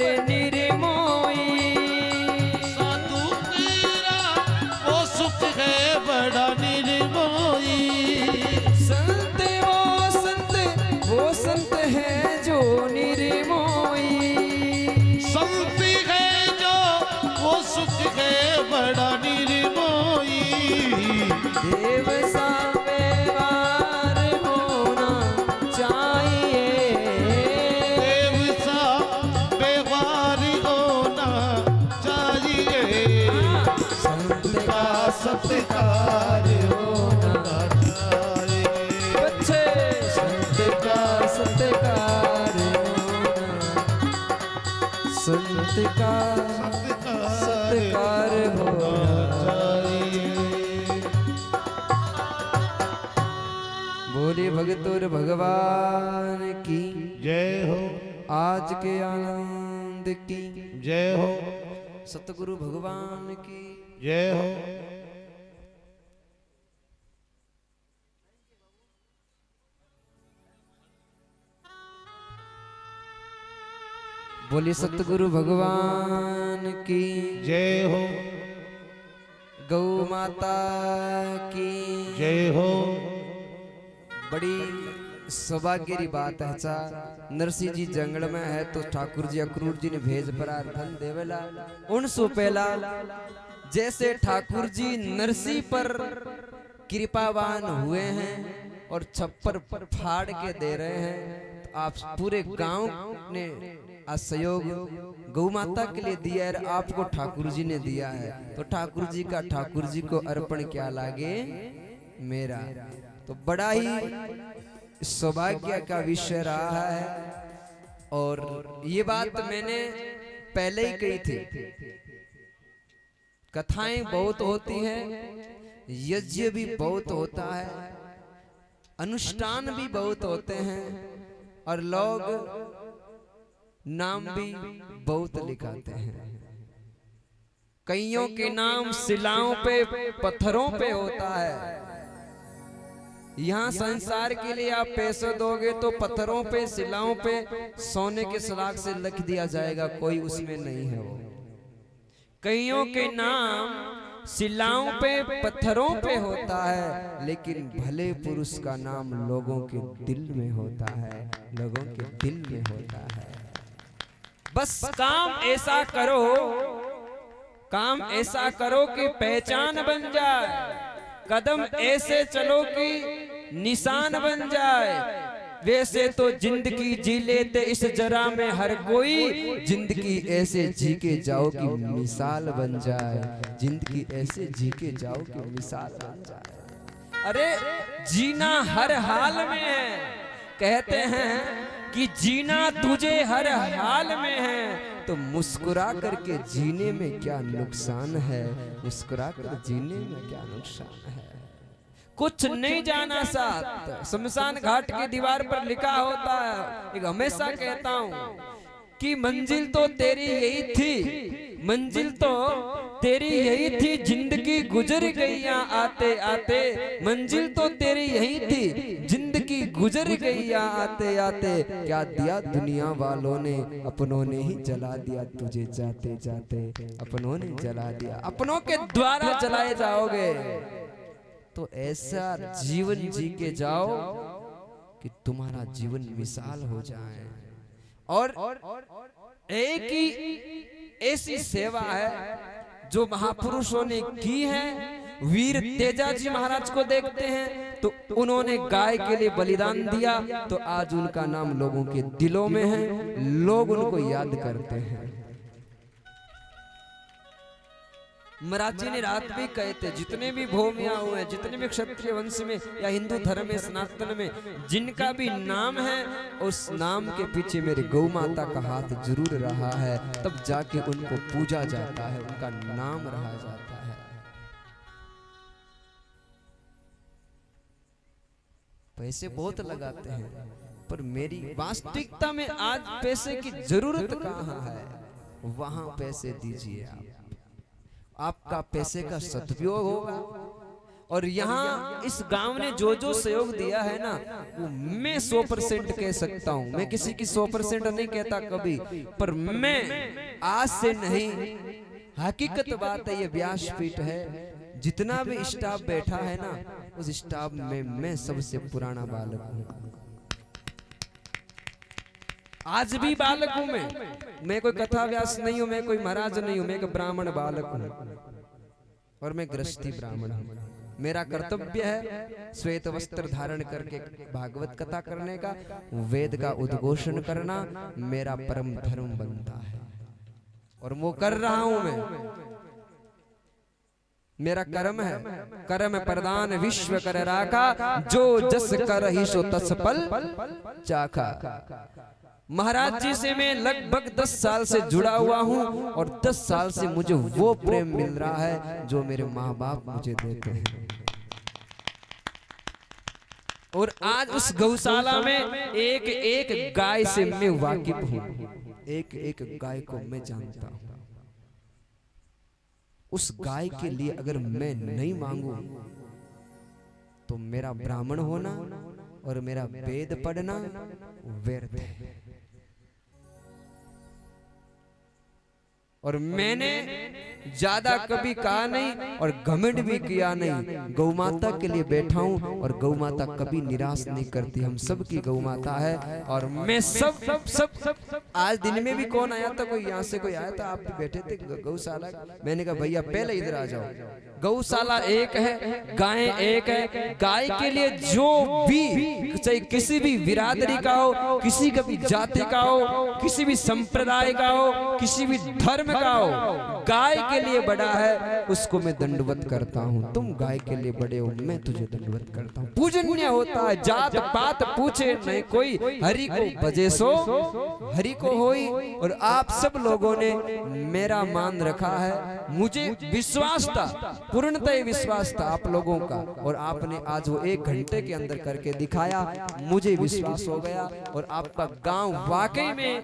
बड़े निर्मोही। साधु तेरा वो सुख है बड़ा निर्मोही। संत वो संत है जो निर्मोही। संत है जो वो सुख है बड़ा निर्मोही। देव सा व्यवहार होना चाहिए। देव सा व्यवहार होना चाहिए। संत का सत्कार होना चाहिए। बच्चे संत का सत्कार होना, संत का सत्कार होना चाहिए। बोले भगतोर भगवान की जय हो, आज के आनंद की जय हो, सतगुरु भगवान की जय हो। बोले सतगुरु भगवान की जय हो, गौ माता की जय हो। बड़ी सौभाग्य की बात है चा नरसिंह जी जंगल में है तो ठाकुर जी अक्रूर जी ने भेज प्रार्थन देवेला उन सुपेला जैसे ठाकुर जी नरसिंह पर कृपावान हुए हैं और छप्पर फाड़ के दे रहे हैं। तो आप पूरे गांव ने सहयोग गौ माता के लिए दिया है, आपको ठाकुर जी ने दिया है तो ठाकुर जी का ठाकुर जी को अर्पण क्या लागे मेरा। तो बड़ा ही सौभाग्य का विषय रहा है और ये बात मैंने पहले ही कही थी। कथाएं बहुत होती हैं, यज्ञ भी बहुत होता है, अनुष्ठान भी बहुत होते हैं और लोग नाम भी बहुत लिखाते हैं। कईयों के नाम शिलाओं पे पत्थरों पे होता है। यहाँ संसार के लिए आप पैसे दोगे तो पत्थरों पे शिलाओं पे सोने के सलाख से लिख दिया जाएगा, कोई उसमें नहीं है वो। कईयों के नाम शिलाओं पे पत्थरों पे होता है लेकिन भले पुरुष का नाम लोगों के दिल में होता है, लोगों के दिल में होता है। बस काम ऐसा करो कि पहचान बन जाए, कदम ऐसे चलो कि निशान बन जाए। वैसे तो जिंदगी जी लेते इस जरा में हर कोई, जिंदगी ऐसे जी के जाओ कि मिसाल बन जाए, जिंदगी ऐसे जी के जाओ कि मिसाल बन जाए। अरे जीना हर हाल में है, कहते हैं कि जीना तुझे हर हाल में है, तो मुस्कुरा करके जीने में क्या नुकसान है, मुस्कुरा कर जीने में क्या नुकसान है। कुछ नहीं जाना साथ, शमशान घाट की दीवार पर लिखा होता है। एक हमेशा कहता हूँ कि मंजिल तो तेरी यही थी, मंजिल तो तेरी यही थी, जिंदगी गुजर गई यहाँ आते आते। मंजिल तो तेरी यही थी, जिंदगी गुजर गई यहाँ आते आते। क्या दिया दुनिया वालों ने, अपनों ने ही जला दिया तुझे जाते जाते, अपनों ने जला दिया, अपनों के द्वारा जलाए जाओगे। तो ऐसा जीवन जी के जाओ कि तुम्हारा जीवन मिसाल हो जाए। और एक ही ऐसी सेवा है जो महापुरुषों ने की है। वीर तेजाजी महाराज को देखते हैं तो उन्होंने गाय के लिए बलिदान दिया, तो आज उनका नाम लोगों के दिलों में है, लोग उनको याद करते हैं। महाराज जी ने रात भी कहे थे, जितने भी भूमियां हुए हैं, जितने भी क्षत्रिय वंश में या हिंदू धर्म में सनातन में जिनका भी नाम है, उस नाम के पीछे मेरे गौ माता का हाथ जरूर रहा है, तब जाके उनको पूजा जाता है, उनका नाम रहा जाता है। पैसे बहुत लगाते हैं पर मेरी वास्तविकता में आज पैसे की जरूरत कहाँ है, वहां पैसे दीजिए। आपका पैसे का सदुपयोग होगा, और यहाँ इस गांव ने जो जो सहयोग दिया है ना, वो मैं 100% कह सकता हूँ। मैं किसी की 100% नहीं कहता कभी, पर मैं आज से नहीं, हकीकत बात है, ये व्यासपीठ है, जितना भी स्टाफ बैठा है ना, उस स्टाफ में मैं सबसे पुराना बालक हूँ। आज भी बालक हूँ मैं कोई कथा व्यास नहीं हूँ, मैं कोई महाराज नहीं हूँ, मैं एक ब्राह्मण बालक हूँ और मैं गृहस्थी ब्राह्मण हूँ। मेरा कर्तव्य है श्वेत वस्त्र धारण करके भागवत कथा करने का, वेद का उद्घोषण करना मेरा परम धर्म बनता है और वो कर रहा हूं मैं। मेरा कर्म है, कर्म प्रदान विश्व कर राखा, जो जस कर ही सो तस पल चाखा। महाराज जी से मैं लगभग 10 साल से जुड़ा हुआ हूँ और 10 साल से मुझे वो प्रेम मिल रहा है जो मेरे माँ बाप मुझे देते हैं। और आज उस गौशाला में एक एक गाय से मैं वाकिफ हूँ, एक एक गाय को मैं जानता हूँ। उस गाय के लिए अगर मैं नहीं मांगू तो मेरा ब्राह्मण होना और मेरा वेद पढ़ना व्यर्थ है। और मैंने ज्यादा कभी कहा नहीं और घमंड भी किया नहीं। गौ माता के लिए बैठा हूं और गौ माता कभी निराश नहीं करती। हम सब की गौ माता है और मैं सब आज दिन में भी कौन आया था, कोई यहाँ से कोई आया था, आप भी बैठे थे गौशाला। मैंने कहा भैया पहले इधर आ जाओ, गौशाला एक है, गाय एक है। गाय के लिए जो भी, चाहे किसी भी बिरादरी का हो, किसी का भी जाति का हो, किसी भी संप्रदाय का हो, किसी भी धर्म का हो, गाय के लिए बड़ा है उसको मैं दंडवत करता हूँ। तुम गाय के लिए बड़े हो, मैं तुझे दंडवत करता हूँ। पूजनीय होता है, जात पात पूछे नहीं कोई, हरि को भजे सो हरि को होई। और आप सब लोगों ने मेरा मान रखा है, मुझे विश्वास था, पूर्णतः विश्वास था आप लोगों का, और आपने आज वो 1 घंटे के अंदर करके दिखाया, मुझे विश्वास हो गया। और आपका गांव वाकई में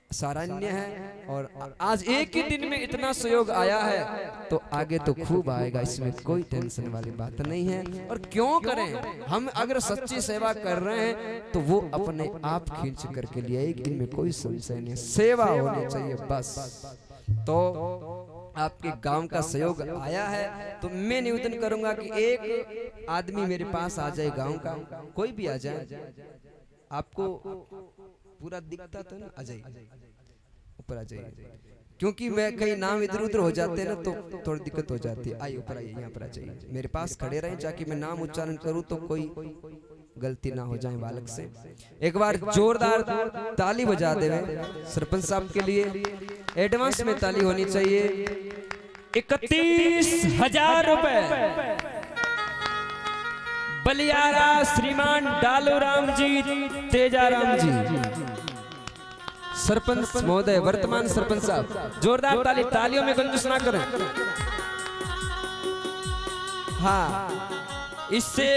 सारण्य है और आज एक ही दिन में इतना सहयोग आया है तो आगे तो खूब आएगा, इसमें कोई टेंशन वाली बात नहीं है। और क्यों करें, हम अगर सच्ची सेवा कर रहे हैं तो वो अपने आप खींच करके लिए एक दिन में कोई संशय नहीं, सेवा होनी चाहिए बस। तो आपके गांव का सहयोग आया है तो मैं निवेदन करूंगा कि एक आदमी मेरे पास आ जाए, गांव का कोई भी आ जाए, आपको पूरा दिखता था ना, आ जाइए ऊपर आ जाइए, क्योंकि मैं कहीं नाम इधर उधर हो जाते हैं ना तो थोड़ी दिक्कत हो जाती है। आइए ऊपर आइए, यहाँ पर आ जाइए, मेरे पास खड़े रहें ताकि मैं नाम उच्चारण करूं तो कोई गलती ना हो जाए बालक से। एक बार जोरदार ताली बजा देवे सरपंच साहब के लिए, एडवांस में ताली होनी चाहिए। 31,000 रुपए बलियारा श्रीमान डालूराम जी, तेजाराम जी, सरपंच महोदय, वर्तमान सरपंच साहब। जोरदार ताली, तालियों में गुंजिश ना करें। हाँ, इससे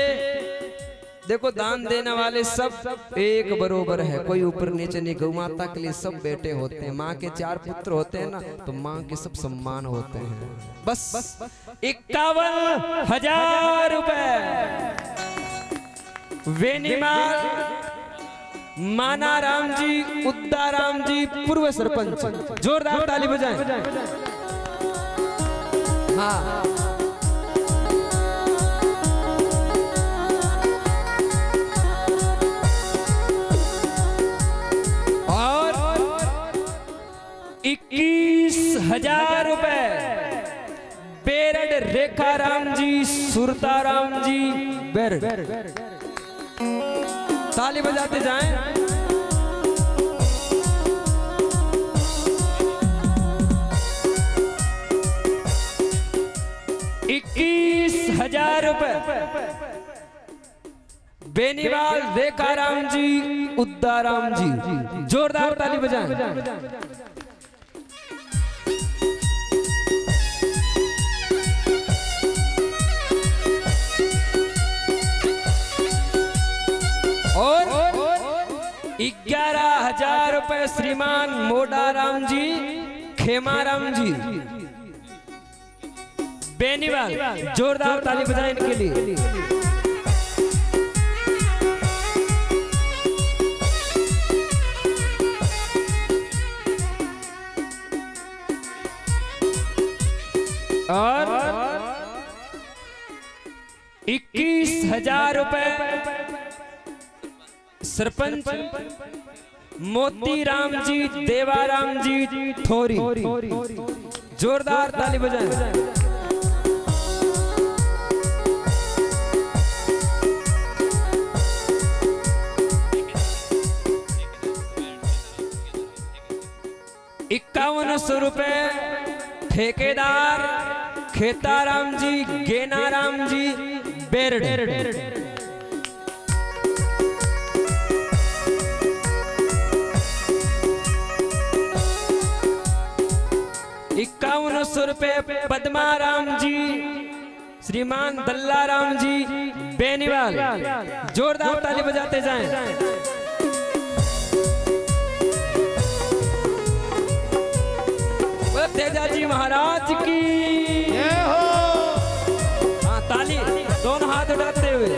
देखो दान देने वाले सब एक बरोबर है, कोई ऊपर नीचे नहीं। गौ माता के लिए सब बेटे होते हैं, माँ के 4 पुत्र होते हैं ना तो माँ के सब सम्मान होते हैं। बस 51,000 रुपए वेनिमाल मानाराम जी, उद्दाराम जी, पूर्व सरपंच। जोरदार ताली बजाएं। हाँ, और 21,000 रुपए बेरड रेखाराम जी, सुरताराम जी, बेरड। ताली बजाते जाएं। 21,000 रुपए बेनीवाल रेखाराम जी, उद्दाराम जी। जोरदार ताली बजाएं। और 11,000 रुपए श्रीमान मोडाराम जी, खेमाराम जी, बेनीवाल, जोरदार ताली बजाएं इनके लिए। और 21,000 रुपए सरपंच मोतीराम जी देवाराम जी थोरी, जोरदार ताली बजाएं। ₹5100 ठेकेदार खेताराम जी गेनाराम जी बेरड, 5100 रुपए पद्माराम जी श्रीमान दल्लाराम जी बेनीवाल, जोरदार ताली बजाते जाएं। तेजा जी महाराज की जय हो। हाँ, ताली दोनों हाथ उठाते हुए।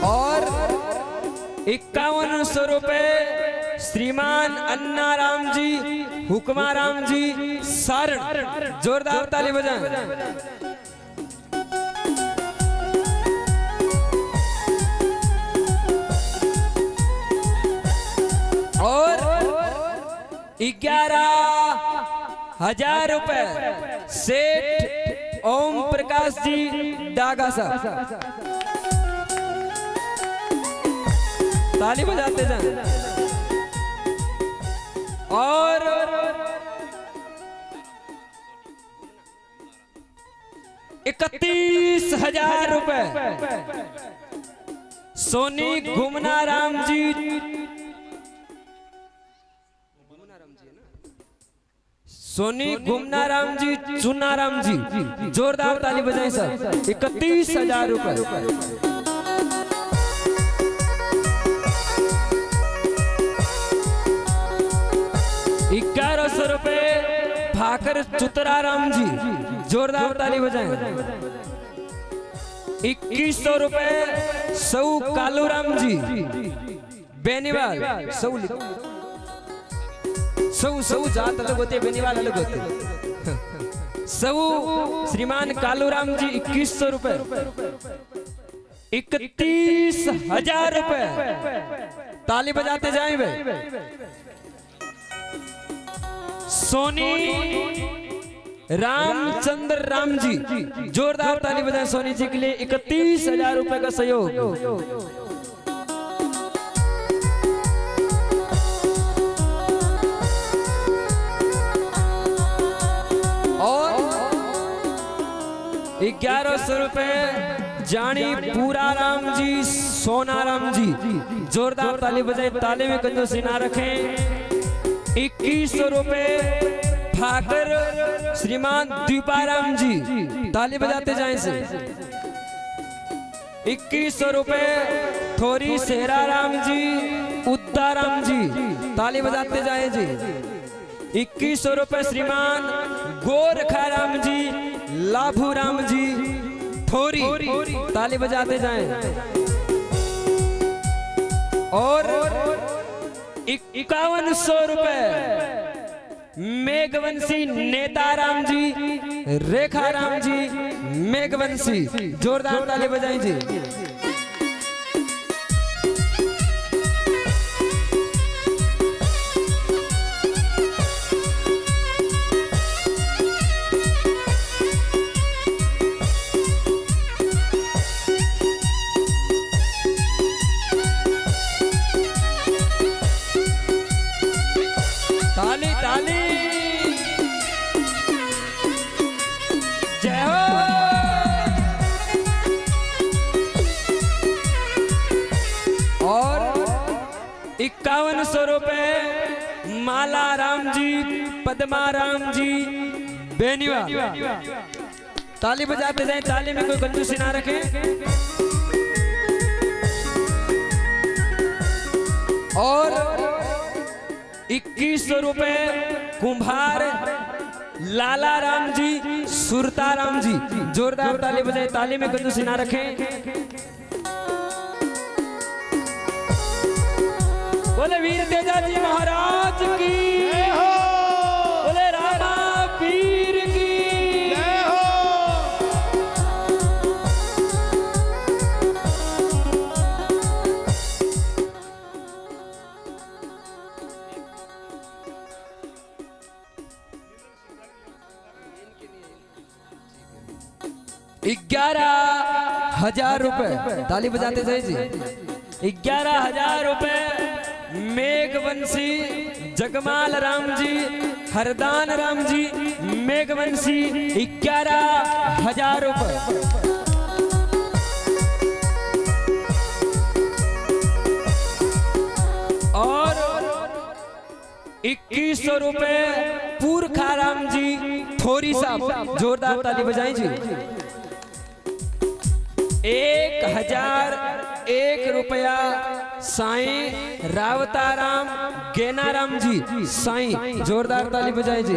और 5100 रुपए श्रीमान अन्नाराम जी हुक्माराम जी सारण, जोरदार ताली बजाएं। और 11,000 रुपए सेठ ओम प्रकाश जी डागा साहब, ताली बजाते जाएं। और 31,000 रुपए सोनी घुमनाराम जी, सोनी घुमनाराम जी चुनाराम जी, जोरदार ताली बजाएं सर। 31,000 रुपए। 1100 रुपए भाकर चुतराराम जी, जोरदार ताली बजाएं। 2100 रुपए सौ कालूराम जी बेनीवाल, सौ जात अलग होते, बेनीवाल अलग होते। सौ श्रीमान कालूराम जी 2100 रुपए। 31,000 रुपए, ताली बजाते जाएं भाई। सोनी रामचंद्र राम जी, जोरदार ताली बजाएं सोनी जी के लिए। 31,000 रुपए का सहयोग। और 1100 रुपए जानी पूराराम जी सोनाराम जी, जोरदार ताली बजाएं, ताली में कंजूसी ना रखें। 2100 रुपए भाकर श्रीमान दीपाराम जी, ताली बजाते जाएं से। 2100 रुपए थोरी सेहराराम जी उद्दाराम जी, ताली बजाते जाएं जी। 2100 रुपए श्रीमान गोरखाराम जी लाभूराम जी थोरी, ताली बजाते जाएं। और 5100 रुपए मेघवंशी नेताराम जी रेखाराम जी मेघवंशी, जोरदार ताली बजाएं जी। ताली ताली, जय हो। और 5100 रुपए मालाराम जी पद्माराम जी बेनीवाल, ताली बजाते जाएं, ताली में कोई कंजूसी ना रखें। और 2100 रुपए कुंभार लाला राम जी, सुरता राम जी, जोरदार ताली बजाए, ताली में कंजूसी ना रखें। बोले वीर तेजा जी महाराज की, बोले रामा पीर की। ₹11,000 ताली बजाते जाए जी। 11,000 रुपए मेघवंशी जगमाल राम जी, हरदान राम जी, मेघवंशी 11,000 रुपए। और 2100 रुपए पुरखा राम जी थोरी साहब, जोरदार ताली बजाएं जी। 1,001 रुपया साईं रावताराम गेनाराम जी, साईं जोरदार ताली बजाएं जी।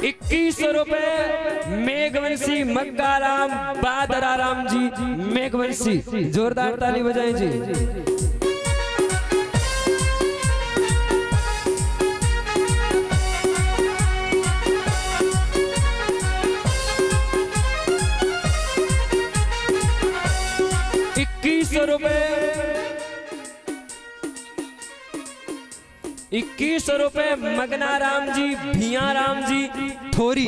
2100 रुपए मेघवंशी मक्काराम बादराराम जी, मेघवंशी जोरदार ताली बजाएं जी। 2100 रुपए, 2100 रुपए मगना राम जी, भिया राम जी थोरी।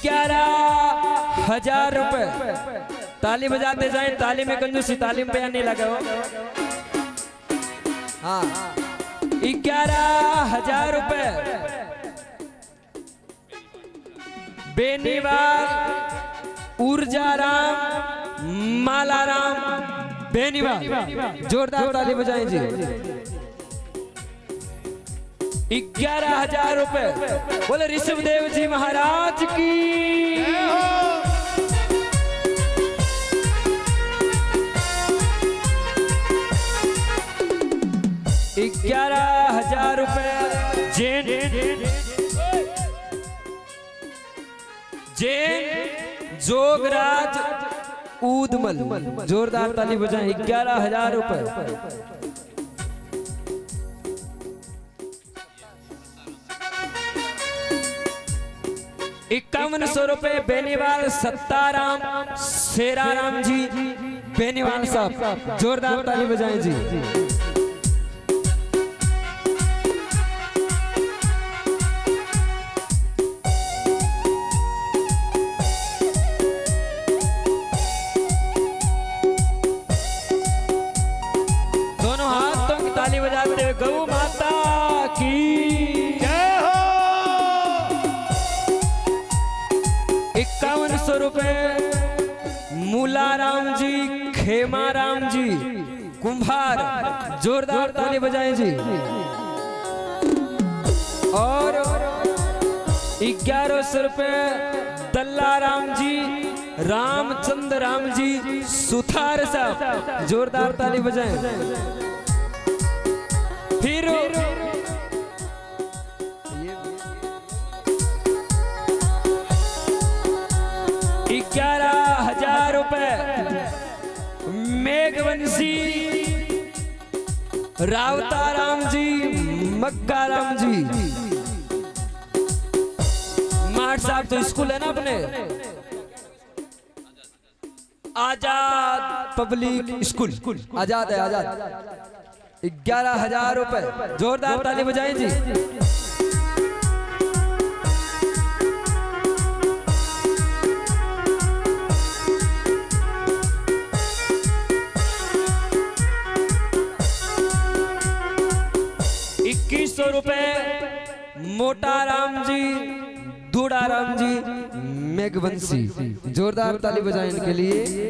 11,000 रुपए ताली बजाते जाए, ताली में कंजूसी, ताली में नहीं लगाओ। हाँ 11,000 रुपए बेनीवाल ऊर्जाराम मालाराम बेनीवाल, जोरदार ताली बजाएं जी। 11,000 रुपए, बोले ऋषभदेव जी महाराज की। 11,000 रुपए जैन जोगराज ऊदमल, जोरदार ताली बजाएं। 11,000 रुपए। 5100 रुपए बेनीवाल सत्ताराम शेराराम जी, बेनीवाल साहब, जोरदार ताली बजाएं जी। 5100 रुपए मूलाराम जी, खेमाराम जी कुंभार, जोरदार ताली बजाएं जी। और 1100 रुपए दल्लाराम जी, रामचंद्र राम जी सुथार साहब, जोरदार ताली बजाएं। फिर 11,000 रुपए मेघवंशी रावताराम जी, मक्काराम जी। माठ साहब तो स्कूल है ना अपने, आजाद पब्लिक स्कूल, आजाद है आजाद। 11,000 रुपए, जोरदार ताली बजाएं जी। 2100 रुपए मोटाराम जी, दूड़ाराम जी, मेघवंशी, जोरदार ताली बजाएं इनके लिए।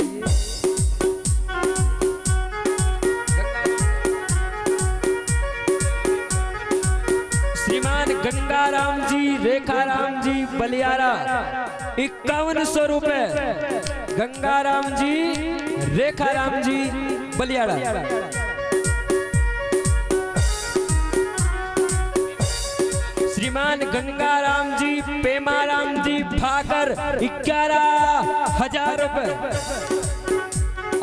श्रीमान गंगाराम जी रेखाराम जी बलियारा 5100 रुपए। गंगाराम जी रेखाराम जी बलियारा। श्रीमान गंगाराम जी पेमाराम जी भाकर 11,000 रुपए।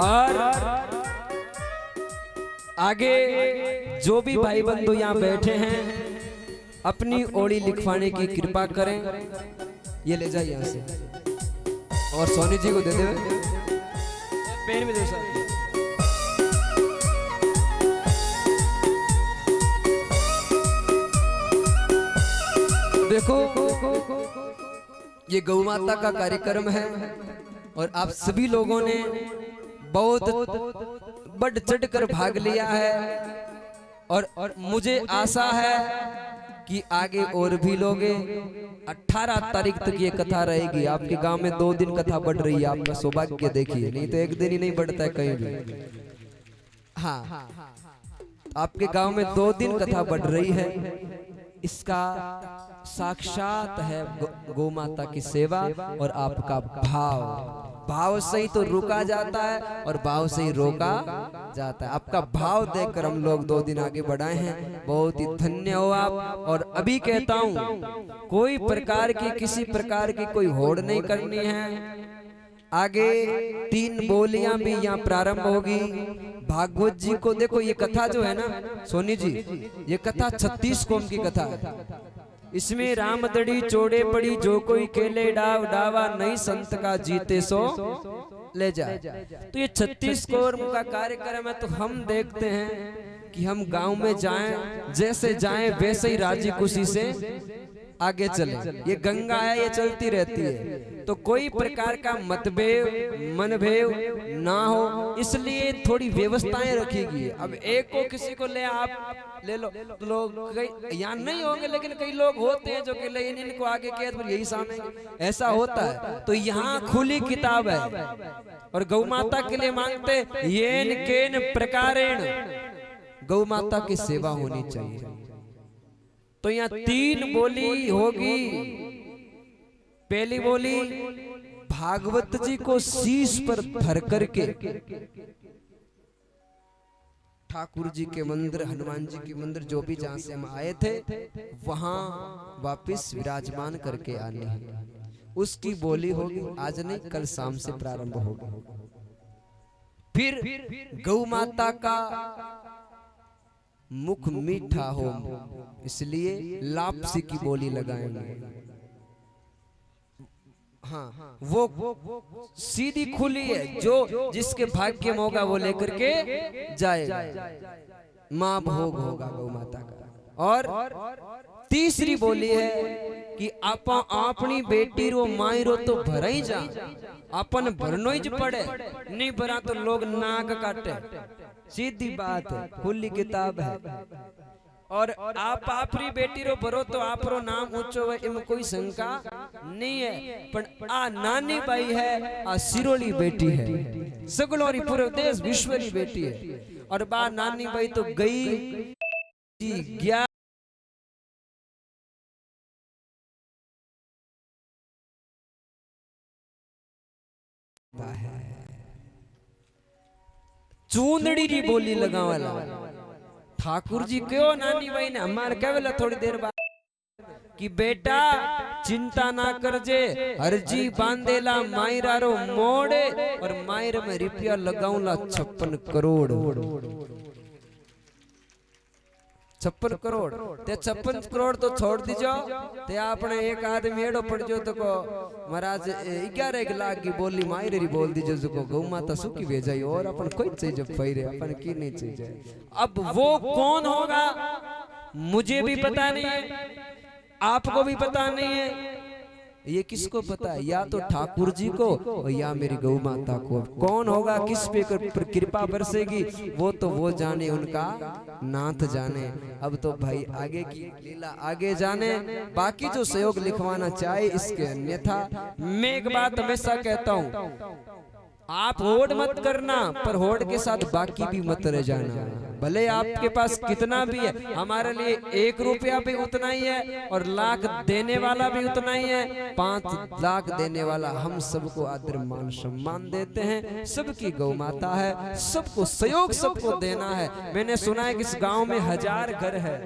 और आगे जो भी भाई बंधु यहाँ बैठे हैं अपनी ओड़ी लिखवाने की कृपा करें। ये ले जाइए यहाँ से और सोनी जी को दे दे, पेन में दे सर। देखो ये गौ माता का कार्यक्रम है और आप सभी लोगों ने बहुत बढ़ चढ़ कर भाग लिया है और मुझे आशा है कि आगे और भी लोग 18 तारीख तक ये कथा रहेगी। आपके गांव में 2 दिन कथा बढ़ रही है, आपका सौभाग्य देखिए, नहीं तो एक दिन ही नहीं बढ़ता है कहीं भी। हाँ, आपके गांव में 2 दिन कथा बढ़ रही है। इसका साक्षात है गौ माता की सेवा और आपका भाव से ही तो रुका जाता है और भाव से ही रोका जाता है। आपका भाव देखकर हम लोग 2 दिन आगे बढ़ाए हैं, बहुत ही धन्य हो आप। और अभी कहता हूँ कोई प्रकार की किसी प्रकार की कोई होड़ नहीं करनी है। आगे 3 बोलियां भी यहाँ प्रारंभ होगी। भागवत जी को देखो, ये कथा जो है ना सोनी जी, ये कथा 36 कोम की कथा है। इसमें रामदड़ी चोड़े पड़ी जो कोई केले डाव डावा नहीं संत का जीते सो ले जाए। तो ये 36 कोम का कार्यक्रम है। तो हम देखते हैं कि हम गांव में जाएं, जैसे जाएं वैसे ही राजी खुशी से आगे चले। ये गंगा है, ये चलती रहती है, तो कोई प्रकार का मतभेद मनभेद ना हो, इसलिए थोड़ी व्यवस्थाएं रखी गई। अब एक को किसी को ले आप ले लो, लोग यहाँ नहीं होंगे लेकिन कई लोग होते हैं जो कि ले इनको आगे किया तो यही सामने, ऐसा होता है। तो यहाँ खुली किताब है और गौ माता के लिए मांगते येन केन प्रकारेण गौ माता की सेवा होनी चाहिए। तो यहाँ 3 बोली होगी। पहली बोली भागवत जी को शीश पर धर करके ठाकुर जी के मंदिर, हनुमान जी के मंदिर, जो भी जहां से हम आए थे वहां वापस विराजमान करके आने हैं। उसकी बोली होगी, आज नहीं कल शाम से प्रारंभ होगी। फिर गौ माता का मुख मीठा हो इसलिए लापसी की बोली लगाएंगे। हाँ, वो सीधी खुली है, जो जिसके भाग्य में होगा वो लेकर के जाएगा। माँ भोग होगा गौ माता का। और तीसरी बोली है कि आपा अपनी बेटी रो माई रो तो भर ही जा, अपन भरनो ही पड़े, नहीं भरा तो लोग नाक काटे। सीधी बात है, खुली किताब है। और आप आपरी बेटी रो भरो तो आपरो नाम ऊंचो है, इनमें कोई शंका नहीं है। पर आ नानी बाई है, आ सिरोली बेटी है, सगलोरी पूरे देश विश्वरी बेटी है। और बा नानी बाई तो गई गया चूंदड़ी री बोली लगावाला। ठाकुर जी क्यों नानी भाई ने हमारे कहला थोड़ी देर बाद कि बेटा चिंता ना करजे, हरजी बांधेला मायरा रो मोड़े और मायर में रुपया लगाऊला 56 करोड़। 56 करोड़ ते 56 करोड़ तो छोड़ दीजो, ते आपने एक आदमी एडो पड़ जो तो को महाराज 11 लाख की बोली मायरे री बोल दीजो जो को गौ माता सुखी भेजाई और अपन कोई चीज फैरे अपन की नहीं चीज है। अब वो कौन होगा मुझे भी पता नहीं है, आपको भी पता नहीं है, ये किसको पता है? या तो ठाकुर जी को और या मेरी गौ माता को। कौन होगा, किस पे कृपा बरसेगी वो तो वो जाने, उनका नाथ जाने। अब तो भाई आगे की लीला आगे जाने, बाकी जो सहयोग लिखवाना चाहे इसके। अन्यथा मैं एक बात हमेशा कहता हूँ, आप होड़ मत करना पर होड़ के साथ बाकी भी मत रह जाना। भले आपके पास कितना भी है, हमारे लिए 1 रुपया भी उतना ही है और लाख देने वाला भी उतना ही है। 5 लाख देने वाला हम सबको आदर मान सम्मान देते हैं। सबकी गौ माता है, सबको सहयोग सबको देना है। मैंने सुना है कि इस गांव में 1000 घर है,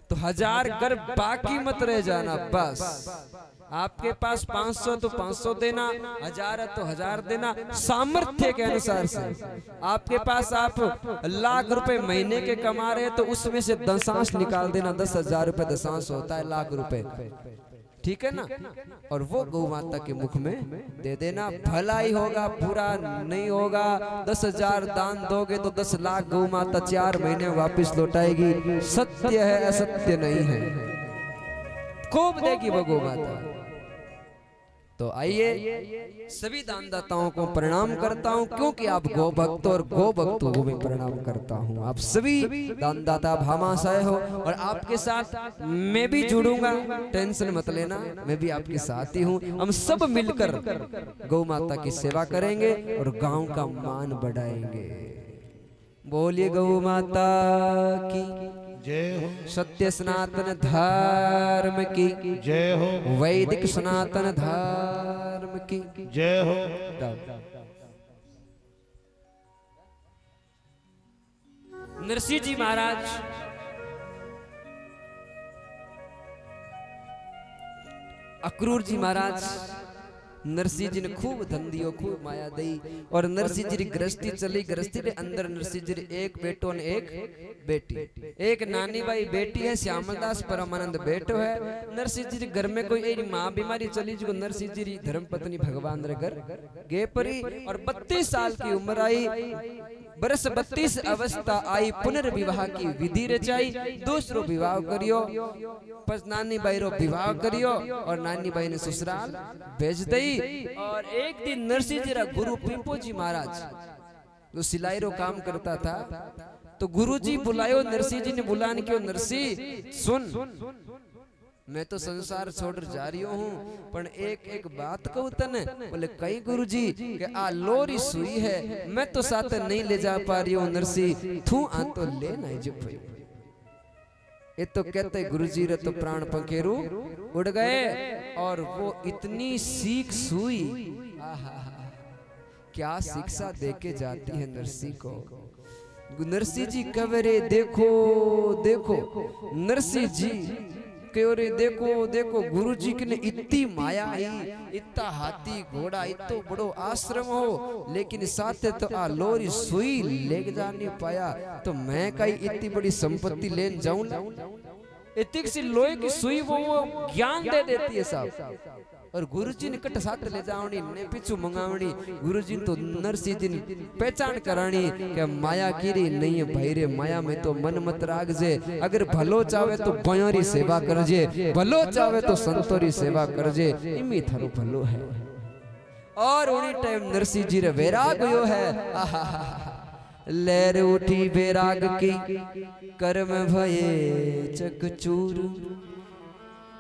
तो 1000 घर बाकी मत रह जाना। बस आपके पास 500 तो 500 देना, 1000 है तो 1000 देना, सामर्थ्य के अनुसार से। आपके पास आप लाख रुपए महीने के कमा रहे हैं तो उसमें से दशांश निकाल देना। 10,000 रुपए दशांश होता है लाख रुपए, ठीक है ना। और वो गौ माता के मुख में दे देना, भला ही होगा, बुरा नहीं होगा। 10,000 दान दोगे तो 10 लाख गौ माता 4 महीने वापस लौटाएगी। सत्य है, असत्य नहीं है, खूब देगी वो गौ माता। तो आइए सभी दानदाताओं को प्रणाम करता हूं, क्योंकि आप गौ भक्त और गौ भक्तों को मैं प्रणाम करता हूं। आप सभी दानदाता भामाशाय हो और आपके साथ मैं भी जुड़ूंगा, टेंशन मत लेना, मैं भी आपके साथ ही हूं। हम सब मिलकर गौ माता की सेवा करेंगे और गांव का मान बढ़ाएंगे। बोलिए गौ माता की जय हो, सत्य सनातन धर्म की जय हो, वैदिक सनातन धर्म की जय हो। नरसिंह जी महाराज अक्रूर जी महाराज नरसिंह जी ने खूब धन दियो, खूब माया दी। और नरसिंह जी गृहस्थी चली, गृहस्थी के अंदर नरसिंह जी एक बेटो ने एक बेटी, एक नानी बाई बेटी है, श्यामलदास परमानंद बेटो है। नरसिंह जी घर में कोई एक माँ बीमारी चली जो नरसिंह जी धर्म पत्नी भगवान रे घर गे परी और 32 साल की उम्र आई। बरस 32 अवस्था आई, पुनर्विवाह की विधि रचाई, दूसरो विवाह करियो, बस नानी बाई रो विवाह करियो और नानी बाई ने ससुराल भेज दई। और एक दिन नरसिंह जी रा गुरु पिंपो जी महाराज जो सिलाई रो काम करता था, तो गुरु जी बुलायो, नरसिंह जी ने बुलाने क्यों, नरसिंह सुन, मैं तो संसार छोड़ जा रही हूँ, पर एक बात कहूँ तने। बोले कई गुरुजी कि आ लोरी सुई है, मैं तो साथ नहीं ले जा पा रही हूँ नरसिंह, तू आ तो ले ना जो भाई। ये तो कहते गुरुजी रे तो प्राण पंखेरु उड़ गए। और वो इतनी सीख सुई, क्या शिक्षा देके जाती है नरसिंह को। नरसिंह जी कवरे देखो देखो, नरसिंह जी रे देखो देखो, गुरु जी की ने इतनी माया आई, इतना हाथी घोड़ा, इतो बड़ो आश्रम हो, लेकिन साथ तो आ लोरी सुई ले जा नहीं पाया, तो मैं कहीं इतनी बड़ी संपत्ति लेन जाऊं ना। इतनी सी लोहे की सुई वो ज्ञान दे देती है साहब। और गुरुजी ने कट साथ ले जावनी ने पीछू मंगावनी। गुरुजी तो नरसिंह जी ने पहचान करानी कि माया कीरी नहीं है भाई रे, माया में तो मन मत राखजे। अगर भलो चाहे तो बयोरी सेवा करजे, भलो चाहे तो संतोरी सेवा करजे, इमी थारो भलो है। और उन्हीं टाइम नरसिंह जी रे वैराग हुयो है। लहर उठी वैराग की, कर्म भये चकचूर,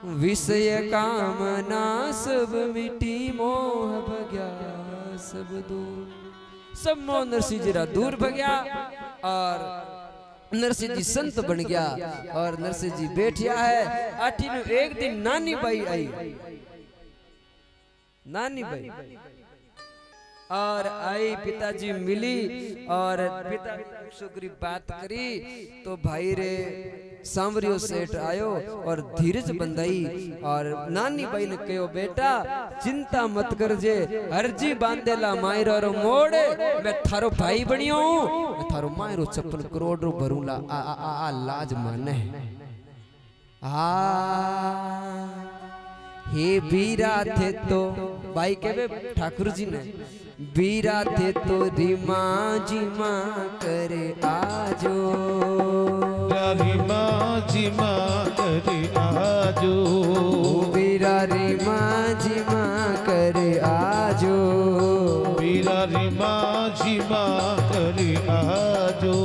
विषय कामना सब मिटी, मोह भग्या सब दूर। सब मोह नरसिंह जी रा दूर भग्या और नरसिंह जी संत बन गया। और नरसिंह जी बैठिया है। आठी नु एक दिन नानी बाई आई, नानी बाई और आई, पिताजी मिली और पिता सुग्री बात करी, तो भाई रे सांवरियो सेठ आयो और धीरज बंधाई। और नानी बाई ने कहो बेटा चिंता मत करजे, हरजी बांधेला मायरो रो मोड़े, मैं थारो भाई बनियो हूं, मैं थारो मायरो चप्पल करोड़ रो भरूला, आ आ आ, आ लाज माने। हे बीरा थे तो भाई के ठाकुर जी ने, बीरा थे तो रीमा जी माँ करे आजो, रीमा जी माँ करे आजो, बीरा रीमा जी माँ करे आजो, बीरा रीमा जी माँ करे आजो।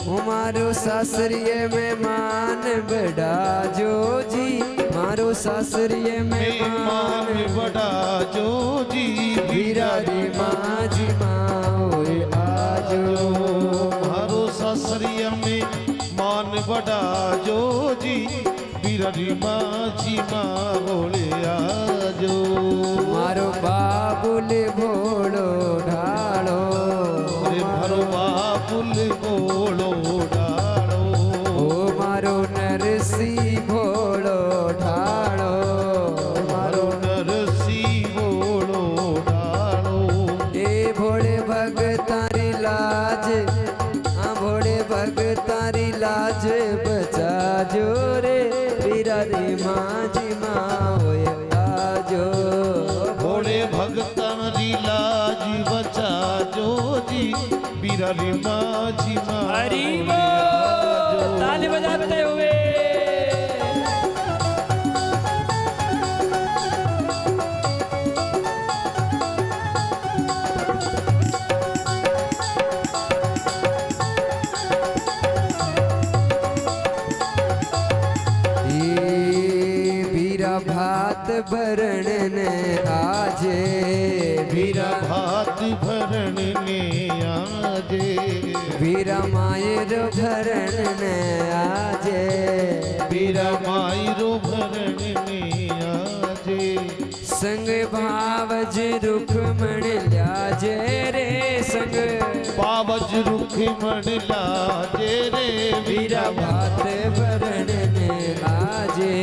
हमारो सासरिये में मान बढ़ाजो जी, मारो सासरिये में मान बढ़ाजो जी, बीरा रीमा जी माँ आजो, मारो सासरिया में मान बड़ा जो जी बिरारी माझी माँ बोले आजो मारो बाबुल भोलो ढालो अरे भरो बाबुल बोलो डालो ओ मारो नरसी भोलो ढालो मारो नरसी बोलो डालो ए भोले भगतारी लाज हाँ भोले भगतारी लाज बचा जो रे बिरारी माझी माँ होय आजो भोले भगतारी लाज बचा जो जी बिरारी माझी माँ हरि बोले बोल आजो। ताली बजाते हुए ये बीरा भात भरण ने आजे वीरा भात भरण ने आजे बीरा मायर भरण ने आजे वीरा मायरो भरण ने आजे संग भावज रुख मण ल्याजे रे संग पावज रुख मन लाजे रे बीरा भात भरण ने आजे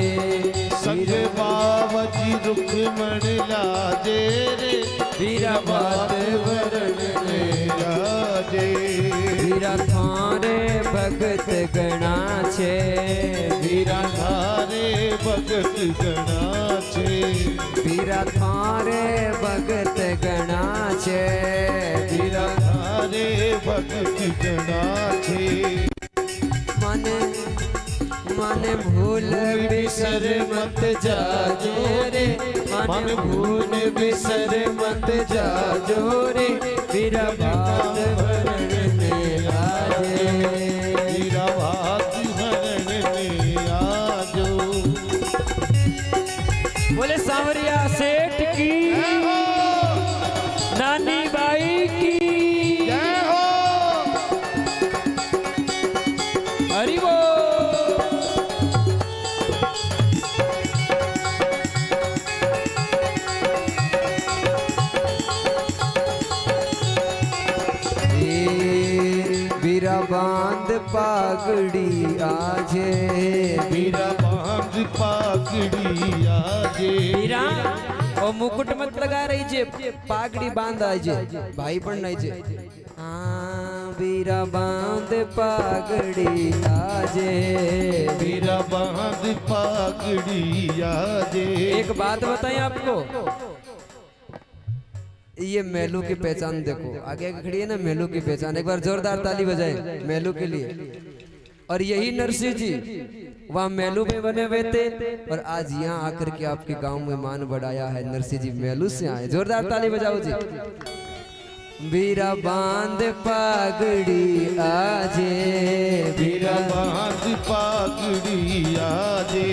संग पावज रुख मन लाजे रे बीरा भात भरण ने लाजे बीरा थारे भगत गणा छे वीरा धारे भगत गणा छे बीरा थारे भगत गणा छे वीरा धारे भगत गणा छे माने माने भूल बिसर मत जाजो रे माने भूल बिसर मत जाजो रे बीरा भात भरण ने आजे वीरा भात भरण ने आजो बोले सांवरिया सेठ की नानी बाई की जय हो हरि बोल बीरा बांध पागड़ी आजे वीरा बांध पागड़ी आजे हीरा ओ मुकुट मत लगा रही जे पागड़ी बांध आजे भाई पण नहीं जे हाँ बीरा बांध पागड़ी आजे वीरा बांध पागड़ी आजे एक बात बताएं आपको ये मेलू की पहचान देखो आगे खड़ी है ना मेलू की पहचान एक बार जोरदार ताली बजाए मेलू के लिए और यही नरसिंह जी वहाँ मेलू में बने हुए थे और आज यहाँ आकर के आपके गांव में मान बढ़ाया है नरसिंह जी मेलू से आए जोरदार ताली बजाओ जी बीरा बांध पागड़ी आजे वीरा बांध पागड़ी आजे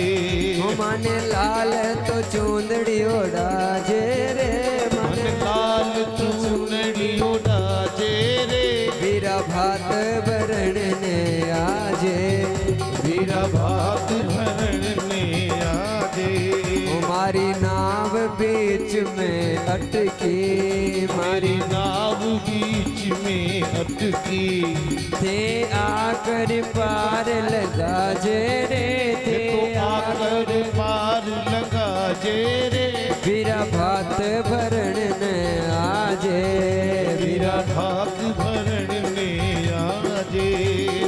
माने लाल तो चूंदड़ी ओढ़ाजे रे मन लाल चूनड़ी उड़ाजे रे बीरा भात भरण ने आजे वीरा भात भरण ने आजे हमारी नाव बीच में अटकी मारी नाव बीच में अटकी थे आकर पार लगा जे रे थे तो आकर पार लगा जे रे बीरा भात भरण ने आजे वीरा भात भरण ने आजे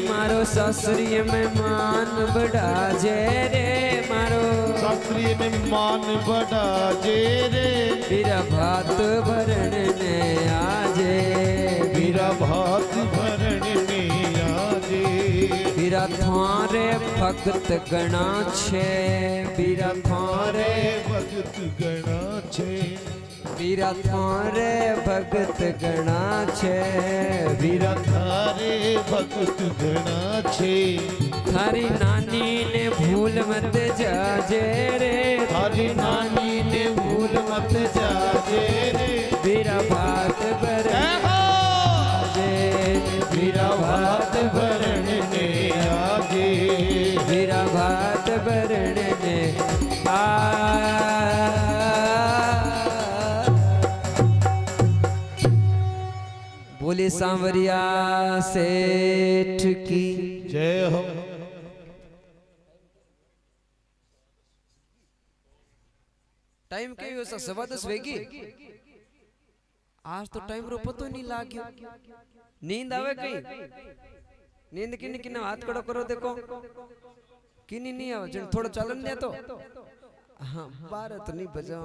मारो शास्त्रीय में मान बढ़ा जे रे मारो शास्त्रीय में मान बड़ा जे रे बीरा भात भरण ने आजे वीरा भात भरण ने आजे बीरा थारे भगत गणा छे बीरा थारे भगत गणा छे बीरा थारे भगत गणा छे वीरा थारे भगत गणा छे थारी नानी ने भूल मत जाजे रे थारी नानी ने भूल मत जाजे रे बीरा भात भरण जय हो आजे वीरा भात भरण बोले सांवरिया सेठ की जय हो। टाइम के वैसा 10:15 वेगी आज तो टाइम रो पतो नहीं लाग्यो। नींद आवे कहीं नींद किन्नी किन्ना हाथ कड़ो करो देखो किन्नी नहीं आवे जन थोड़ा चलन दे तो हाँ 12 तो नहीं बजा।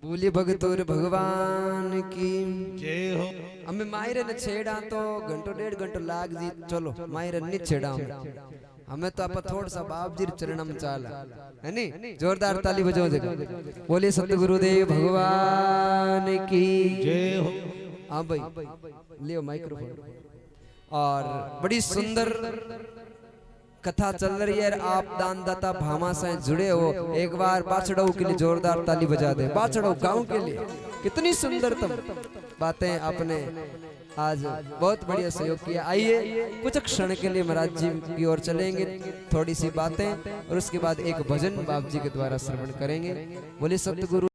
बोलिए भगतोर भगवान की जय हो। हमें मायरे ने छेड़ा तो घंटो 1.5 घंटो लाग जी चलो मायरे नहीं छेड़ा हमें तो आप थोड़ा सा बाप जी चरण में चाल है नी जोरदार ताली बजाओ देखो। बोलिए सतगुरुदेव भगवान की जय हो। हाँ भाई लियो माइक्रोफोन। और बड़ी सुंदर कथा चल रही है। आप दानदाता भामा से जुड़े हो एक बार बाछड़ो के लिए जोरदार ताली बजा दे। बाछड़ो गांव के लिए कितनी सुंदरतम बातें आपने आज बहुत बढ़िया सहयोग किया। आइए कुछ क्षण के लिए महाराज जी की ओर चलेंगे थोड़ी सी बातें और उसके बाद एक भजन बाप जी के द्वारा श्रवण करेंगे। बोले सतगुरु